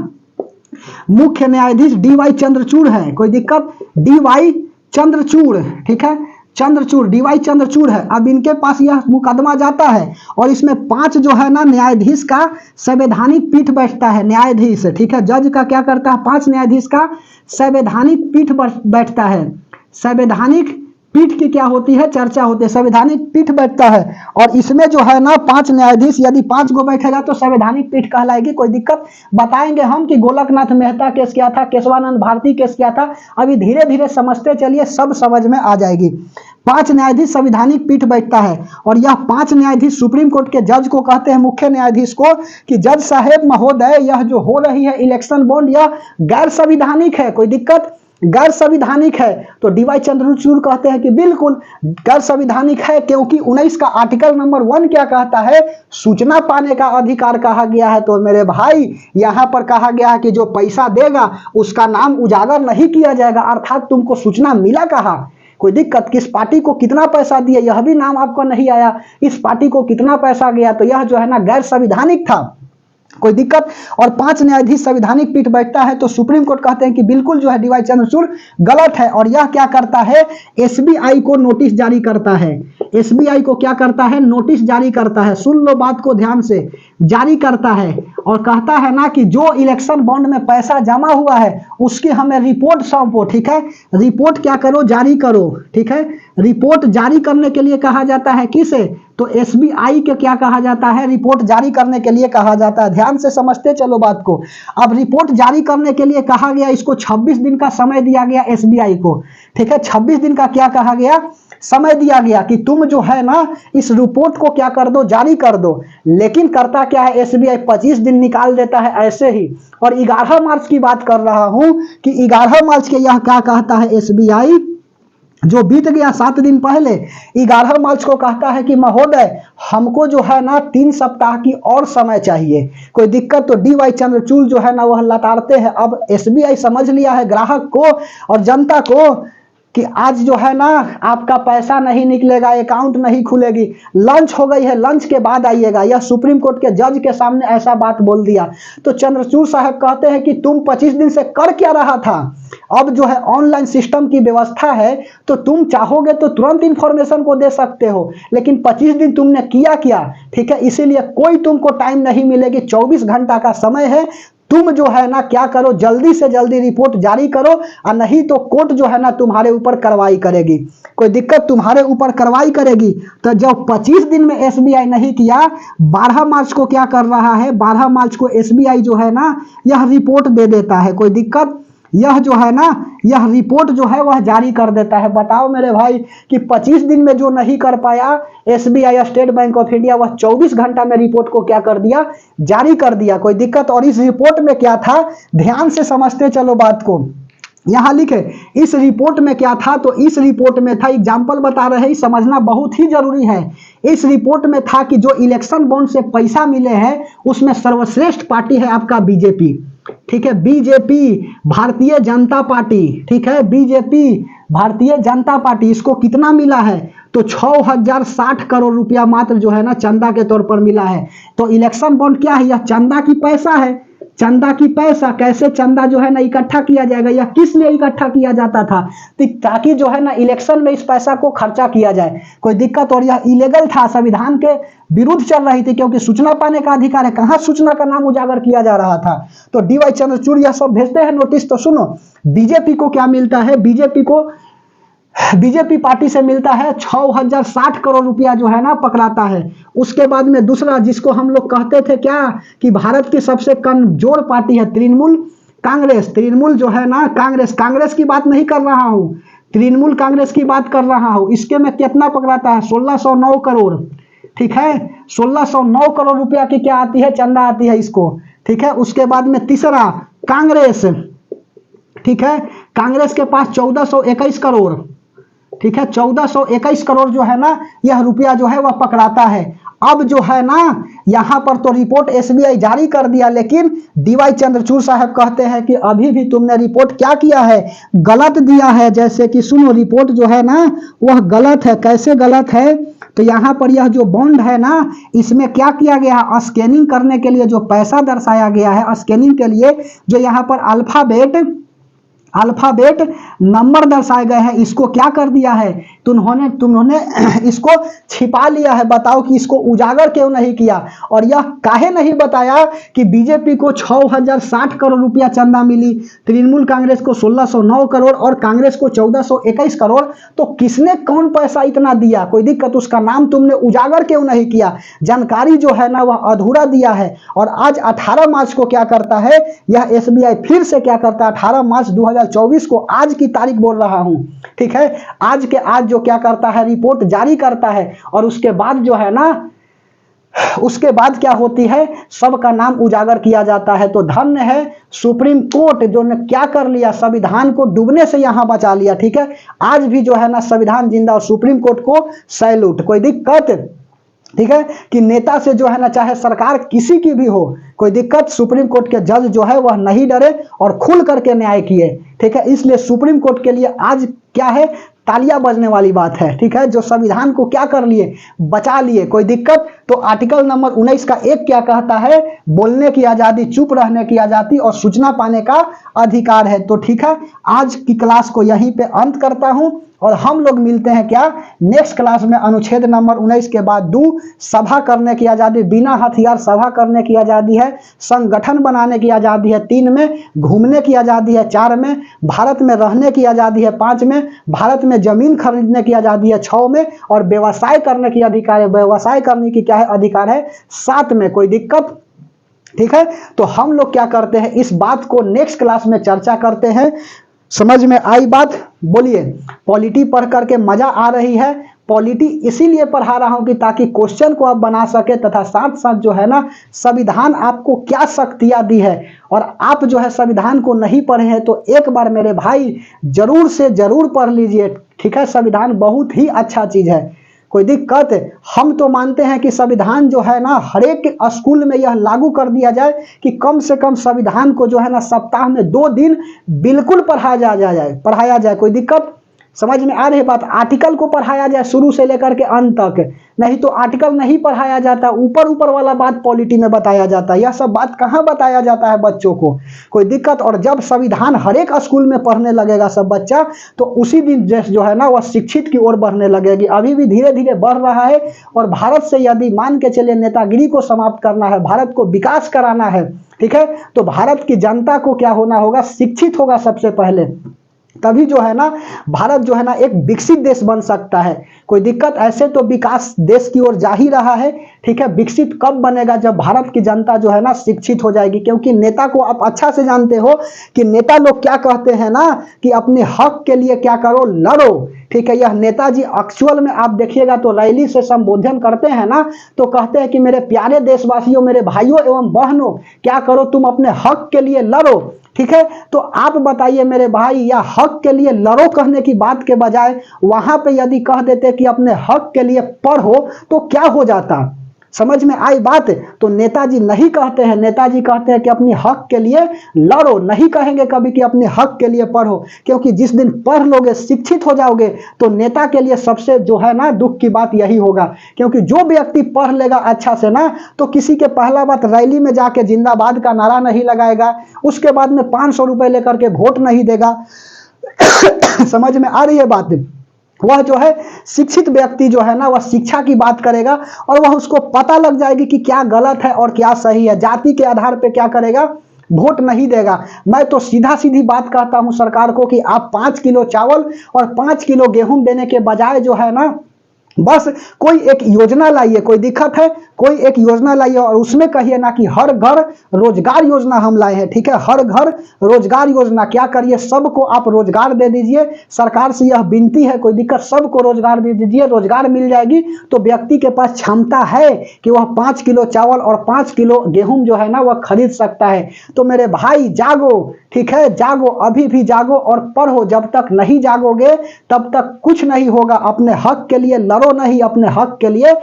मुख्य न्यायाधीश DY चंद्रचूड़ है, कोई दिक्कत, DY चंद्रचूड़, ठीक है, DY चंद्रचूड़ है। अब इनके पास यह मुकदमा जाता है, और इसमें 5 जो है ना न्यायाधीश का संवैधानिक पीठ बैठता है, न्यायाधीश, ठीक है, जज का क्या करता है, 5 न्यायाधीश का संवैधानिक पीठ बैठता है। संवैधानिक पीठ की क्या होती है, चर्चा होती है, संवैधानिक पीठ बैठता है। और इसमें जो है ना 5 न्यायाधीश, यदि 5 को बैठेगा तो संवैधानिक पीठ कहलाएगी, कोई दिक्कत। बताएंगे हम कि गोलकनाथ मेहता केस क्या था, केशवानंद भारती केस क्या था, अभी धीरे धीरे समझते चलिए, सब समझ में आ जाएगी। 5 न्यायाधीश संवैधानिक पीठ बैठता है और यह 5 न्यायाधीश सुप्रीम कोर्ट के जज को कहते हैं, मुख्य न्यायाधीश को, कि जज साहेब महोदय, यह जो हो रही है इलेक्शन बॉन्ड यह गैर संविधानिक है, कोई दिक्कत, गैर संविधानिक है। तो डीवाई चंद्रचूड़ कहते हैं कि बिल्कुल गैर संविधानिक है, क्योंकि 19 का आर्टिकल नंबर 1 क्या कहता है, सूचना पाने का अधिकार कहा गया है। तो मेरे भाई यहां पर कहा गया है कि जो पैसा देगा उसका नाम उजागर नहीं किया जाएगा, अर्थात तुमको सूचना मिला कहाँ, कोई दिक्कत, किस पार्टी को कितना पैसा दिया यह भी नाम आपको नहीं आया, इस पार्टी को कितना पैसा गया, तो यह जो है ना गैर संविधानिक था, कोई दिक्कत। और 5 न्यायाधीश संवैधानिक पीठ बैठता है। तो सुप्रीम कोर्ट कहते हैं कि बिल्कुल जो है डीवाई चंद्रचूड़ गलत है, और यह क्या करता है, एसबीआई को नोटिस जारी करता है। एसबीआई को क्या करता है, नोटिस जारी करता है, सुन लो बात को ध्यान से, जारी करता है और कहता है ना कि जो इलेक्शन बॉन्ड में पैसा जमा हुआ है उसकी हमें रिपोर्ट सौंपो, ठीक है, रिपोर्ट क्या करो, जारी करो, ठीक है। रिपोर्ट जारी करने के लिए कहा जाता है किसे, तो एसबीआई के क्या कहा जाता है, रिपोर्ट जारी करने के लिए कहा जाता है। ध्यान से समझते चलो बात को। अब रिपोर्ट जारी करने के लिए कहा गया, इसको 26 दिन का समय दिया गया एसबीआई को, ठीक है, 26 दिन का क्या कहा गया, समय दिया गया कि तुम जो है ना इस रिपोर्ट को क्या कर दो, जारी कर दो। लेकिन करता क्या है एसबीआई, 25 दिन निकाल देता है ऐसे ही। और 11 मार्च की बात कर रहा हूं कि 11 मार्च के यह क्या कहता है एसबीआई, जो बीत गया 7 दिन पहले, 11 मार्च को कहता है कि महोदय हमको जो है ना 3 सप्ताह की और समय चाहिए, कोई दिक्कत। तो डीवाई चंद्रचूड़ जो है ना वह लताड़ते हैं। अब एसबीआई समझ लिया है ग्राहक को और जनता को कि आज जो है ना आपका पैसा नहीं निकलेगा, अकाउंट नहीं खुलेगी, लंच हो गई है, लंच के बाद आइएगा। यह सुप्रीम कोर्ट के जज के सामने ऐसा बात बोल दिया। तो चंद्रचूड़ साहब कहते हैं कि तुम 25 दिन से कर क्या रहा था, अब जो है ऑनलाइन सिस्टम की व्यवस्था है तो तुम चाहोगे तो तुरंत इंफॉर्मेशन को दे सकते हो, लेकिन 25 दिन तुमने किया क्या, ठीक है, इसीलिए कोई तुमको टाइम नहीं मिलेगी, 24 घंटा का समय है, तुम जो है ना क्या करो, जल्दी से जल्दी रिपोर्ट जारी करो, और नहीं तो कोर्ट जो है ना तुम्हारे ऊपर कार्रवाई करेगी, कोई दिक्कत, तुम्हारे ऊपर कार्रवाई करेगी। तो जब 25 दिन में एसबीआई नहीं किया, 12 मार्च को क्या कर रहा है, 12 मार्च को एसबीआई जो है ना यह रिपोर्ट दे देता है, कोई दिक्कत, यह जो है ना यह रिपोर्ट जो है वह जारी कर देता है। बताओ मेरे भाई कि 25 दिन में जो नहीं कर पाया SBI, state bank of India, वह 24 घंटा में रिपोर्ट को क्या कर दिया, जारी कर दिया, कोई दिक्कत। और इस रिपोर्ट में क्या था, ध्यान से समझते चलो बात को, यहां लिखे इस रिपोर्ट में क्या था, तो इस रिपोर्ट में था, एग्जाम्पल बता रहे हैं, समझना बहुत ही जरूरी है। इस रिपोर्ट में था कि जो इलेक्शन बॉन्ड से पैसा मिले हैं उसमें सर्वश्रेष्ठ पार्टी है आपका बीजेपी, ठीक है, बीजेपी, भारतीय जनता पार्टी, ठीक है, बीजेपी भारतीय जनता पार्टी, इसको कितना मिला है, तो 6060 करोड़ रुपया मात्र जो है ना चंदा के तौर पर मिला है। तो इलेक्शन बॉन्ड क्या है, यह चंदा की पैसा है, चंदा की पैसा, कैसे चंदा जो है ना इकट्ठा किया जाएगा, या किस लिए इकट्ठा किया जाता था, ताकि जो है ना इलेक्शन में इस पैसा को खर्चा किया जाए, कोई दिक्कत। और यह इलीगल था, संविधान के विरुद्ध चल रही थी, क्योंकि सूचना पाने का अधिकार है, कहां सूचना का नाम उजागर किया जा रहा था। तो डीवाई चंद्रचूड़ यह सब भेजते हैं नोटिस। तो सुनो बीजेपी को क्या मिलता है, बीजेपी पार्टी से मिलता है 6060 करोड़ रुपया जो है ना पकड़ाता है। उसके बाद में दूसरा जिसको हम लोग कहते थे क्या कि भारत की सबसे कमजोर पार्टी है तृणमूल कांग्रेस, तृणमूल जो है ना कांग्रेस की बात नहीं कर रहा हूं, तृणमूल कांग्रेस की बात कर रहा हूं। इसके में कितना पकड़ाता है, 1609 करोड़, ठीक है, 1609 करोड़ रुपया की क्या आती है, चंदा आती है इसको, ठीक है। उसके बाद में तीसरा कांग्रेस, ठीक है, कांग्रेस के पास 1421 करोड़, ठीक है, 1421 करोड़ जो है ना यह रुपया जो है वह पकड़ाता है। अब जो है ना यहां पर तो रिपोर्ट एसबीआई जारी कर दिया, लेकिन डीवाई चंद्रचूड़ साहब कहते हैं कि अभी भी तुमने रिपोर्ट क्या किया है, गलत दिया है। जैसे कि सुनो रिपोर्ट जो है ना वह गलत है, कैसे गलत है, तो यहाँ पर यह जो बॉन्ड है ना इसमें क्या किया गया है, स्कैनिंग करने के लिए जो पैसा दर्शाया गया है, स्कैनिंग के लिए जो यहाँ पर अल्फाबेट नंबर दर्शाए गए हैं, इसको क्या कर दिया है, तुमने इसको छिपा लिया है। बताओ कि इसको उजागर क्यों नहीं किया, और यह काहे नहीं बताया कि बीजेपी को 6060 करोड़ रुपया चंदा मिली, तृणमूल कांग्रेस को 1609 करोड़ और कांग्रेस को 1421 करोड़। तो किसने कौन पैसा इतना दिया, कोई दिक्कत, उसका नाम तुमने उजागर क्यों नहीं किया, जानकारी जो है ना वह अधूरा दिया है। और आज 18 मार्च को क्या करता है यह एसबीआई फिर से क्या करता है, 18 मार्च 2024 को आज की तारीख बोल रहा हूं, ठीक है। आज के आज जो क्या करता है, रिपोर्ट जारी करता है और उसके बाद जो है ना, उसके बाद क्या होती है, सबका नाम उजागर किया जाता है। तो धन्य है सुप्रीम कोर्ट जो ने क्या कर लिया, संविधान को डूबने से यहां बचा लिया, ठीक है। आज भी जो है ना संविधान जिंदा और सुप्रीम कोर्ट को सैल्यूट। कोई दिक्कत, ठीक है, कि नेता से जो है ना, चाहे सरकार किसी की भी हो, कोई दिक्कत, सुप्रीम कोर्ट के जज जो है वह नहीं डरे और खुल करके न्याय किए, ठीक है। इसलिए सुप्रीम कोर्ट के लिए आज क्या है, तालियां बजने वाली बात है, ठीक है, जो संविधान को क्या कर लिए, बचा लिए। कोई दिक्कत। तो आर्टिकल नंबर 19 का 1 क्या कहता है, बोलने की आजादी, चुप रहने की आजादी और सूचना पाने का अधिकार है। तो ठीक है, आज की क्लास को यहीं पे अंत करता हूं और हम लोग मिलते हैं क्या, नेक्स्ट क्लास में। अनुच्छेद नंबर 19 के बाद 2 सभा करने की आजादी, बिना हथियार सभा करने की आजादी है। संगठन बनाने की आजादी है 3 में, घूमने की आजादी है 4 में, भारत में रहने की आजादी है 5 में, भारत में जमीन खरीदने की आजादी है 6 में और व्यवसाय करने की अधिकार है, व्यवसाय करने की क्या है, अधिकार है 7 में। कोई दिक्कत, ठीक है। तो हम लोग क्या करते हैं, इस बात को नेक्स्ट क्लास में चर्चा करते हैं। समझ में आई बात? बोलिए। पॉलिटी पढ़ करके मजा आ रही है? पॉलिटी इसीलिए पढ़ा रहा हूं कि ताकि क्वेश्चन को आप बना सके, तथा साथ साथ जो है ना, संविधान आपको क्या शक्तियां दी है। और आप जो है संविधान को नहीं पढ़े हैं तो एक बार मेरे भाई जरूर से जरूर पढ़ लीजिए, ठीक है। संविधान बहुत ही अच्छा चीज है। कोई दिक्कत? हम तो मानते हैं कि संविधान जो है ना, हर एक स्कूल में यह लागू कर दिया जाए कि कम से कम संविधान को जो है ना, सप्ताह में 2 दिन बिल्कुल पढ़ाया जाए। कोई दिक्कत? समझ में आ रही बात? आर्टिकल को पढ़ाया जाए शुरू से लेकर के अंत तक, नहीं तो आर्टिकल नहीं पढ़ाया जाता, ऊपर वाला बात पॉलिटी में बताया जाता है। यह सब बात कहाँ बताया जाता है बच्चों को? कोई दिक्कत? और जब संविधान हर एक स्कूल में पढ़ने लगेगा सब बच्चा, तो उसी दिन जो है ना, वह शिक्षित की ओर बढ़ने लगेगी। अभी भी धीरे धीरे बढ़ रहा है और भारत से यदि मान के चलिए नेतागिरी को समाप्त करना है, भारत को विकास कराना है, ठीक है, तो भारत की जनता को क्या होना होगा, शिक्षित होगा सबसे पहले। तभी जो है ना, भारत जो है ना एक विकसित देश बन सकता है। कोई दिक्कत? ऐसे तो विकास देश की ओर जा ही रहा है, ठीक है। विकसित कब बनेगा? जब भारत की जनता जो है ना शिक्षित हो जाएगी। क्योंकि नेता को आप अच्छा से जानते हो कि नेता लोग क्या कहते हैं ना, कि अपने हक के लिए क्या करो, लड़ो, ठीक है। यह नेताजी एक्चुअल में आप देखिएगा तो रैली से संबोधन करते हैं ना, तो कहते हैं कि मेरे प्यारे देशवासियों, मेरे भाइयों एवं बहनों, क्या करो, तुम अपने हक के लिए लड़ो, ठीक है। तो आप बताइए मेरे भाई, या हक के लिए लड़ो कहने की बात के बजाय वहां पे यदि कह देते कि अपने हक के लिए पढ़ो, तो क्या हो जाता? समझ में आई बात? तो नेताजी नहीं कहते हैं, नेताजी कहते हैं कि अपने हक के लिए लड़ो, नहीं कहेंगे कभी कि अपने हक के लिए पढ़ो। क्योंकि जिस दिन पढ़ लोगे, शिक्षित हो जाओगे, तो नेता के लिए सबसे जो है ना दुख की बात यही होगा। क्योंकि जो व्यक्ति पढ़ लेगा अच्छा से ना, तो किसी के पहला बात रैली में जाके जिंदाबाद का नारा नहीं लगाएगा, उसके बाद में 500 रुपए लेकर के वोट नहीं देगा। समझ में आ रही है बात? वह जो है शिक्षित व्यक्ति जो है ना, वह शिक्षा की बात करेगा और वह उसको पता लग जाएगी कि क्या गलत है और क्या सही है। जाति के आधार पे क्या करेगा, वोट नहीं देगा। मैं तो सीधा सीधी बात कहता हूं सरकार को कि आप 5 किलो चावल और 5 किलो गेहूं देने के बजाय जो है ना, बस कोई एक योजना लाइए। कोई दिक्कत है? कोई एक योजना लाइए और उसमें कहिए ना कि हर घर रोजगार योजना हम लाए हैं, ठीक है। हर घर रोजगार योजना क्या करिए, सबको आप रोजगार दे दीजिए। सरकार से यह विनती है, कोई दिक्कत, सबको रोजगार दे दीजिए। रोजगार मिल जाएगी तो व्यक्ति के पास क्षमता है कि वह 5 किलो चावल और 5 किलो गेहूं जो है ना, वह खरीद सकता है। तो मेरे भाई जागो, ठीक है, जागो, अभी भी जागो और पढ़ो। जब तक नहीं जागोगे तब तक कुछ नहीं होगा। अपने हक के लिए लड़ो, नहीं, अपने हक के लिए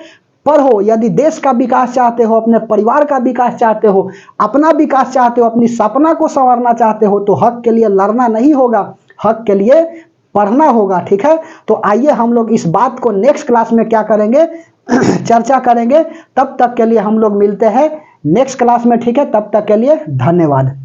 पढ़ो। यदि देश का विकास चाहते हो, अपने परिवार का विकास चाहते हो, अपना विकास चाहते हो, अपनी सपना को संवारना चाहते हो, तो हक के लिए लड़ना नहीं होगा, हक के लिए पढ़ना होगा, ठीक है। तो आइए हम लोग इस बात को नेक्स्ट क्लास में क्या करेंगे, चर्चा करेंगे। तब तक के लिए हम लोग मिलते हैं नेक्स्ट क्लास में, ठीक है। तब तक के लिए धन्यवाद।